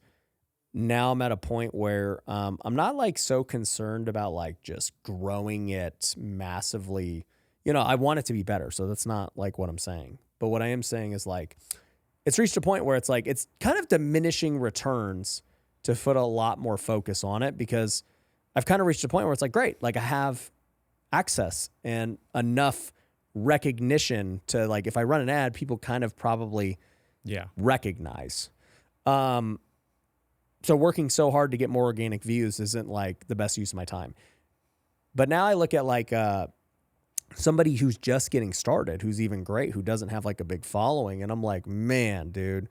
now I'm at a point where I'm not like so concerned about like just growing it massively. I want it to be better. So that's not like what I'm saying. But what I am saying is like, it's reached a point where it's like, it's kind of diminishing returns to put a lot more focus on it, because I've kind of reached a point where it's like, great, like I have access and enough recognition to like, if I run an ad, people kind of probably recognize. So working so hard to get more organic views isn't like the best use of my time. But now I look at like somebody who's just getting started, who's even great, who doesn't have like a big following. And I'm like, man, dude,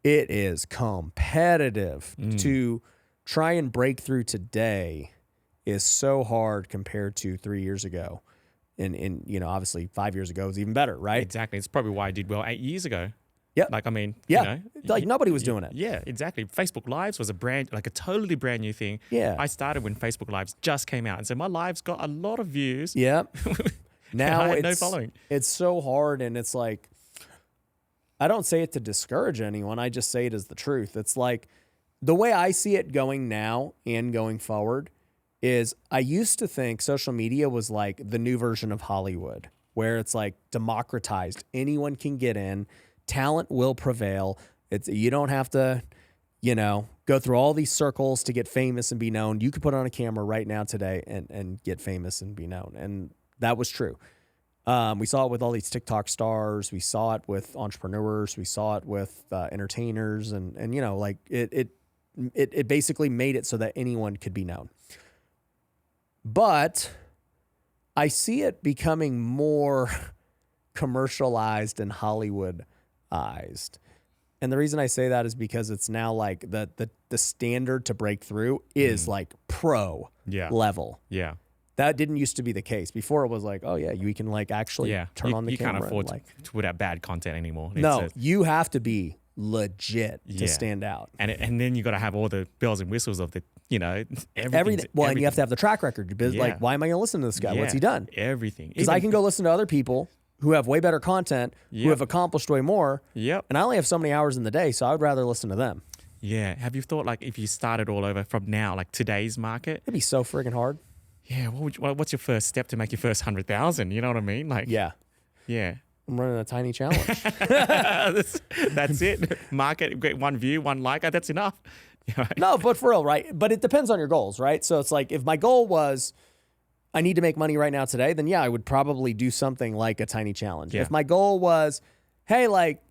it is competitive. To try and break through today is so hard compared to 3 years ago. And obviously 5 years ago was even better, right? Exactly. It's probably why I did well 8 years ago. Yeah. Like, I mean, like nobody was doing it. Yeah, exactly. Facebook Lives was a totally brand new thing. Yeah. I started when Facebook Lives just came out. And so my lives got a lot of views. Yeah. Now I had no following. It's so hard. And it's like, I don't say it to discourage anyone. I just say it as the truth. It's like the way I see it going now and going forward is I used to think social media was like the new version of Hollywood, where it's like democratized. Anyone can get in. Talent will prevail. You don't have to, go through all these circles to get famous and be known. You could put on a camera right now today and get famous and be known. And that was true. We saw it with all these TikTok stars. We saw it with entrepreneurs. We saw it with entertainers. And like it basically made it so that anyone could be known. But I see it becoming more commercialized and Hollywoodized. And the reason I say that is because it's now like the standard to break through is like pro level. Yeah. That didn't used to be the case. Before it was like, oh yeah, you can like actually turn on the camera. You can't afford to put out bad content anymore. You have to be legit to stand out. And then you got to have all the bells and whistles of the, everything. Well, and you have to have the track record. Like, why am I going to listen to this guy? What's he done? Everything. Because I can go listen to other people who have way better content, who have accomplished way more. Yep. And I only have so many hours in the day, so I would rather listen to them. Yeah. Have you thought like if you started all over from now, like today's market? It'd be so friggin' hard. Yeah. What's your first step to make your first 100,000? You know what I mean? Like. Yeah. Yeah. I'm running a tiny challenge. That's it. Market, get 1 view, 1 like. That's enough. No, but for real, right? But it depends on your goals, right? So it's like if my goal was I need to make money right now today, then yeah, I would probably do something like a tiny challenge. Yeah. If my goal was, hey, like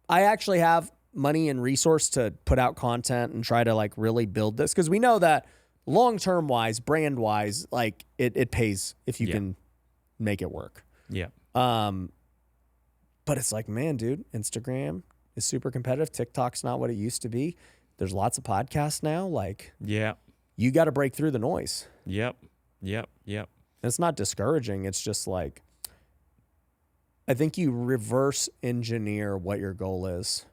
I actually have money and resource to put out content and try to like really build this? Because we know that long-term wise, brand wise, like it pays if you can make it work. Yeah. But it's like, man, dude, Instagram is super competitive. TikTok's not what it used to be. There's lots of podcasts now. Like, you got to break through the noise. Yep. And it's not discouraging. It's just like, I think you reverse engineer what your goal is.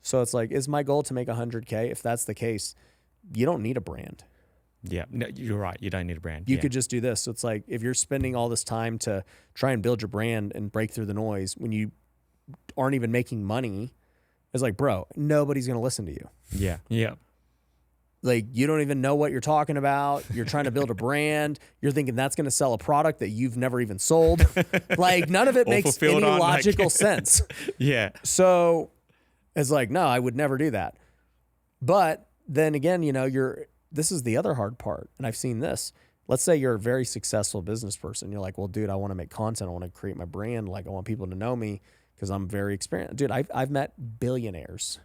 So it's like, is my goal to make 100K? If that's the case, you don't need a brand. Yeah, no, you're right. You don't need a brand. You could just do this. So it's like, if you're spending all this time to try and build your brand and break through the noise when you aren't even making money, it's like, bro, nobody's going to listen to you. Yeah. Like, you don't even know what you're talking about. You're trying to build a brand. You're thinking that's going to sell a product that you've never even sold. Like, none of it makes any logical sense. Yeah. So it's like, no, I would never do that. But then again, this is the other hard part. And I've seen this. Let's say you're a very successful business person. You're like, well, dude, I want to make content. I want to create my brand. Like, I want people to know me because I'm very experienced. Dude, I've met billionaires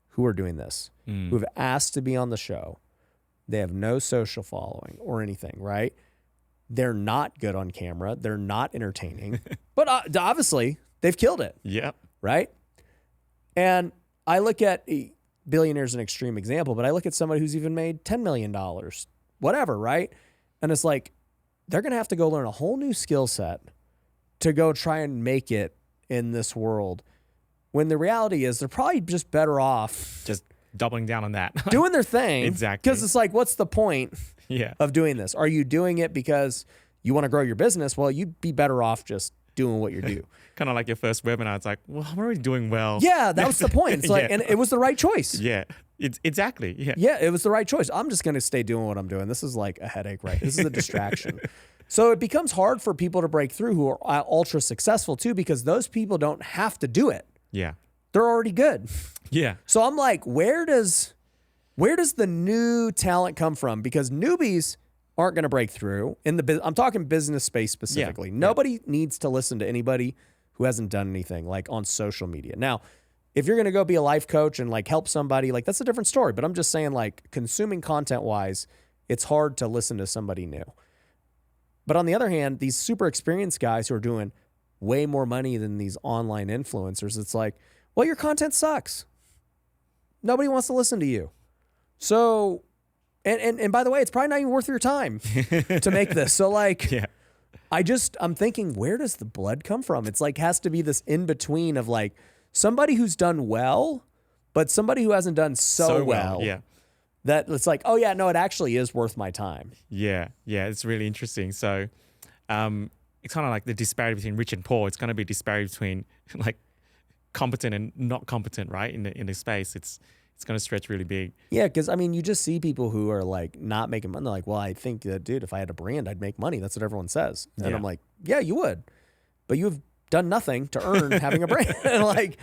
who are doing this, who have asked to be on the show. They have no social following or anything, right? They're not good on camera. They're not entertaining. But obviously, they've killed it. Yeah. Right? And I look at billionaires an extreme example, but I look at somebody who's even made $10 million, whatever, right? And it's like, they're going to have to go learn a whole new skill set to go try and make it in this world. When the reality is they're probably just better off just doubling down on that. Doing their thing. Exactly. Because it's like, what's the point of doing this? Are you doing it because you want to grow your business? Well, you'd be better off just doing what you do. Kind of like your first webinar. It's like, well, I'm already doing well. Yeah, that was the point. It's like, and it was the right choice. Yeah, exactly. Yeah, it was the right choice. I'm just going to stay doing what I'm doing. This is like a headache, right? This is a distraction. So it becomes hard for people to break through who are ultra successful too, because those people don't have to do it. Yeah. They're already good. Yeah. So I'm like, where does the new talent come from? Because newbies aren't going to break through in the I'm talking business space specifically. Yeah. Nobody needs to listen to anybody who hasn't done anything like on social media. Now, if you're going to go be a life coach and like help somebody, like that's a different story. But I'm just saying, like, consuming content wise, it's hard to listen to somebody new. But on the other hand, these super experienced guys who are doing way more money than these online influencers, it's like, well, your content sucks. Nobody wants to listen to you. So, and by the way, it's probably not even worth your time to make this. So like, I'm thinking, where does the blood come from? It's like, has to be this in between of like somebody who's done well, but somebody who hasn't done so well. Yeah. That it's like, oh yeah, no, it actually is worth my time. Yeah. It's really interesting. So, it's kind of like the disparity between rich and poor. It's going to be a disparity between like competent and not competent, right? In the space, it's going to stretch really big. Yeah, because I mean, you just see people who are like not making money. They're like, well, I think that, dude, if I had a brand, I'd make money. That's what everyone says. And I'm like, yeah, you would, but you've done nothing to earn having a brand. Like,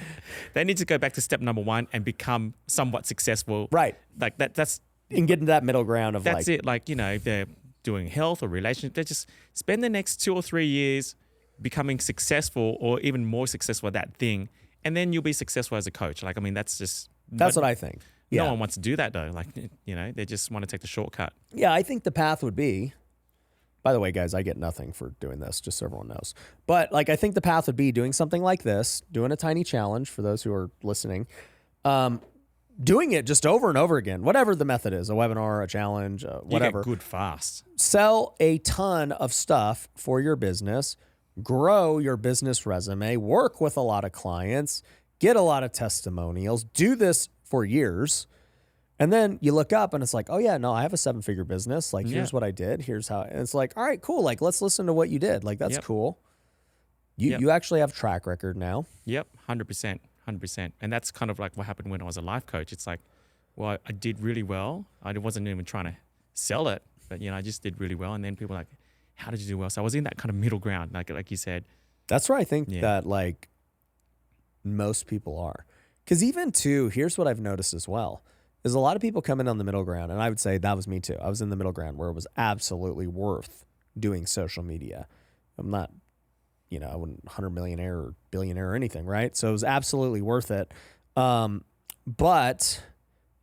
they need to go back to step number one and become somewhat successful. Right. Like that's and get into that middle ground of that's like, it. Like, if they're doing health or relationship, they just spend the next 2 or 3 years becoming successful or even more successful at that thing. And then you'll be successful as a coach. Like, I mean, that's what I think. Yeah. No one wants to do that though. Like, they just want to take the shortcut. Yeah, I think the path would be, by the way, guys, I get nothing for doing this, just so everyone knows. But like, I think the path would be doing something like this, doing a tiny challenge for those who are listening, doing it just over and over again, whatever the method is, a webinar, a challenge, whatever. You get good fast. Sell a ton of stuff for your business, grow your business resume, work with a lot of clients, get a lot of testimonials, do this for years. And then you look up and it's like, oh yeah, no, I have a 7-figure business. Like, here's what I did. Here's how, and it's like, all right, cool. Like, let's listen to what you did. Like, that's cool. You actually have track record now. Yep. 100%. And that's kind of like what happened when I was a life coach. It's like, well, I did really well. I wasn't even trying to sell it, but I just did really well. And then people were like, how did you do well? So I was in that kind of middle ground, like you said. That's where I think that like most people are. Because even too, here's what I've noticed as well, is a lot of people come in on the middle ground. And I would say that was me too. I was in the middle ground where it was absolutely worth doing social media. I'm not, I wouldn't 100 millionaire or billionaire or anything, right? So it was absolutely worth it. But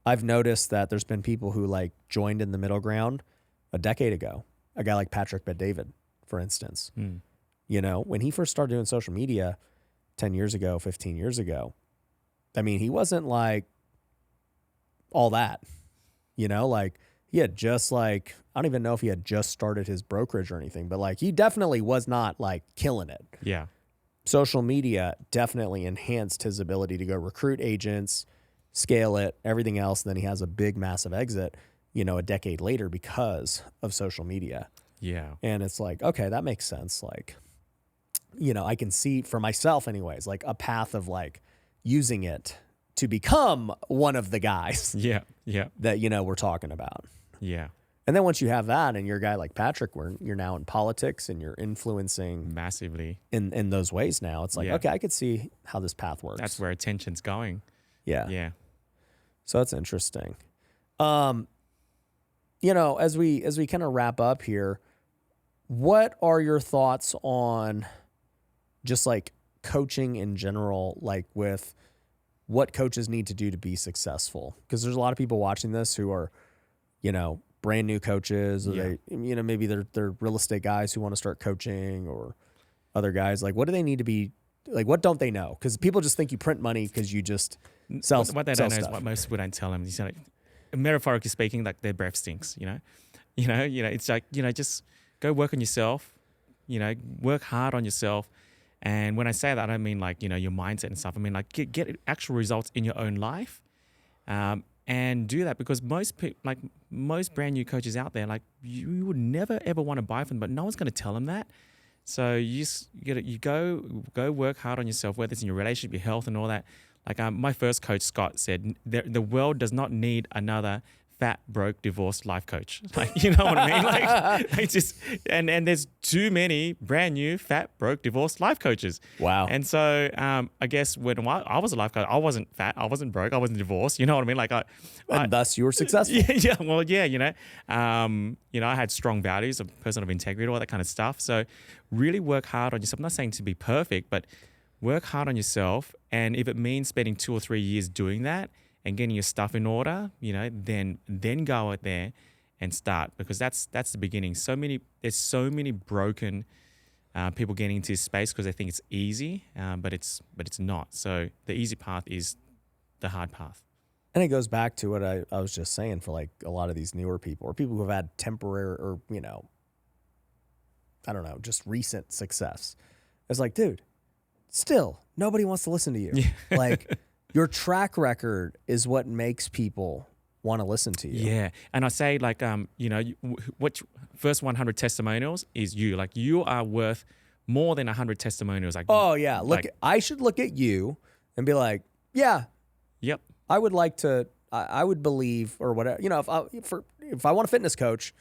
I've noticed that there's been people who like joined in the middle ground a decade ago. A guy like Patrick Bet-David, for instance. You know, when he first started doing social media 10 years ago, 15 years ago, I mean, he wasn't like all that, you know, like he had just like, I don't even know if he had just started his brokerage or anything, but like he definitely was not like killing it. Yeah. Social media definitely enhanced his ability to go recruit agents, scale it, everything else. Then he has a big, massive exit, you know, a decade later because of social media. Yeah. And it's like, okay, that makes sense. Like, you know, I can see for myself anyways, like a path of like using it to become one of the guys Yeah. Yeah. that, you know, we're talking about. Yeah. And then once you have that and you're a guy like Patrick, where you're now in politics and you're influencing Massively. in those ways now, it's like, Yeah. okay, I could see how this path works. That's where attention's going. Yeah. Yeah. So that's interesting. You know, as we kind of wrap up here, what are your thoughts on just like coaching in general, like with what coaches need to do to be successful? Because there's a lot of people watching this who are, you know, brand new coaches, or they, you know, maybe they're real estate guys who want to start coaching, or other guys. Like, what do they need to be like? What don't they know? Because people just think you print money because you just sell. What they don't know is what most people don't tell them. You know, metaphorically speaking, like their breath stinks. You know. It's like, you know, just go work on yourself. You know, work hard on yourself. And when I say that, I don't mean like, you know, your mindset and stuff. I mean like get actual results in your own life, and do that, because most brand new coaches out there, like you would never ever want to buy from them, but no one's going to tell them that. So you go work hard on yourself, whether it's in your relationship, your health, and all that. Like my first coach, Scott, said, the world does not need another fat, broke, divorced life coach. Like, you know what I mean? Like it's just, and there's too many brand new, fat, broke, divorced life coaches. Wow. And so I guess when I was a life coach, I wasn't fat, I wasn't broke, I wasn't divorced. You know what I mean? Like and thus you were successful. Yeah. Well, yeah, you know, I had strong values, a person of integrity, all that kind of stuff. So really work hard on yourself. I'm not saying to be perfect, but work hard on yourself. And if it means spending 2 or 3 years doing that and getting your stuff in order, you know, then go out there and start, because that's the beginning. There's so many broken people getting into this space because they think it's easy, but it's not. So the easy path is the hard path. And it goes back to what I was just saying for like a lot of these newer people, or people who have had temporary, or, you know, I don't know, just recent success. It's like, dude, still nobody wants to listen to you. Yeah. Like, your track record is what makes people want to listen to you. Yeah. And I say, like, you know, what first 100 testimonials is you. Like, you are worth more than 100 testimonials. Like, oh yeah, I should look at you and be like, yeah, yep, I would like to. I would believe, or whatever. You know, if I want a fitness coach,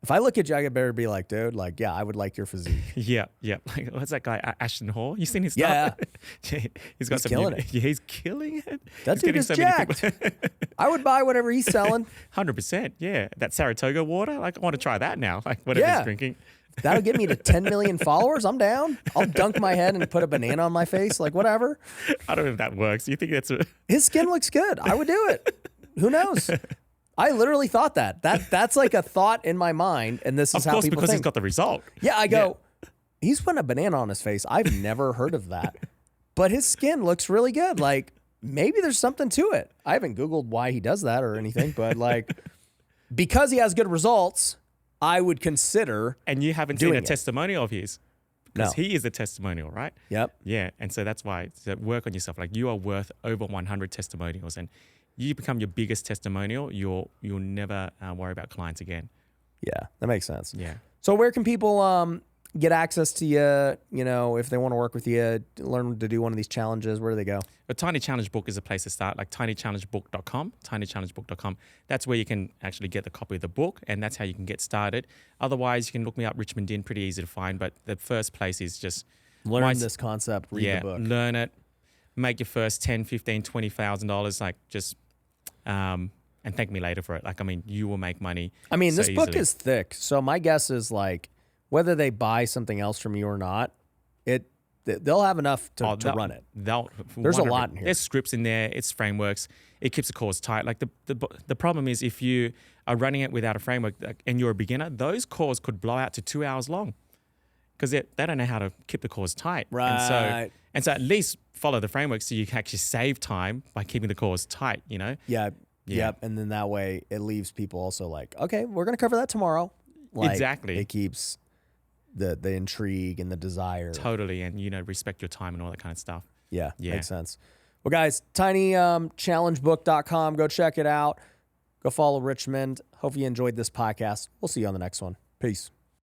if I look at you, I better be like, dude, like, yeah, I would like your physique. Yeah. Like, what's that guy, Ashton Hall? You seen his stuff? Yeah. He's killing it. Yeah, he's killing it. That dude is jacked. I would buy whatever he's selling. 100%. Yeah. That Saratoga water. Like, I want to try that now. Like, whatever he's drinking. That'll get me to 10 million followers. I'm down. I'll dunk my head and put a banana on my face. Like, whatever. I don't know if that works. You think that's His skin looks good. I would do it. Who knows? I literally thought that's like a thought in my mind, and this is how people think. Of course, because he's got the result. Yeah, I go, he's putting a banana on his face. I've never heard of that. But his skin looks really good. Like, maybe there's something to it. I haven't Googled why he does that or anything, but like, because he has good results, I would consider. And you haven't seen a testimonial of his. Because No. he is a testimonial, right? Yep. Yeah. And so that's why, work on yourself. Like, you are worth over 100 testimonials, and you become your biggest testimonial, you'll never worry about clients again. Yeah, that makes sense. Yeah. So where can people get access to you, you know, if they want to work with you, learn to do one of these challenges? Where do they go? A Tiny Challenge book is a place to start, like tinychallengebook.com. That's where you can actually get the copy of the book, and that's how you can get started. Otherwise, you can look me up, Richmond Dinh, pretty easy to find. But the first place is just learn this concept, read the book. Learn it, make your first $10,000, $15,000, $20,000, like just and thank me later for it. Like, I mean, you will make money. I mean, so this book easily. is thick. So my guess is, like, whether they buy something else from you or not, they'll have enough to run it. There's a lot in here. There's scripts in there. It's frameworks. It keeps the course tight. Like the problem is if you are running it without a framework and you're a beginner, those calls could blow out to 2 hours long because they don't know how to keep the course tight. Right. And so at least follow the framework so you can actually save time by keeping the course tight, you know? Yeah. Yep. And then that way it leaves people also like, okay, we're going to cover that tomorrow. Like, exactly. It keeps the intrigue and the desire. Totally. And, respect your time and all that kind of stuff. Yeah. Makes sense. Well, guys, tinychallengebook.com. Go check it out. Go follow Richmond. Hope you enjoyed this podcast. We'll see you on the next one. Peace.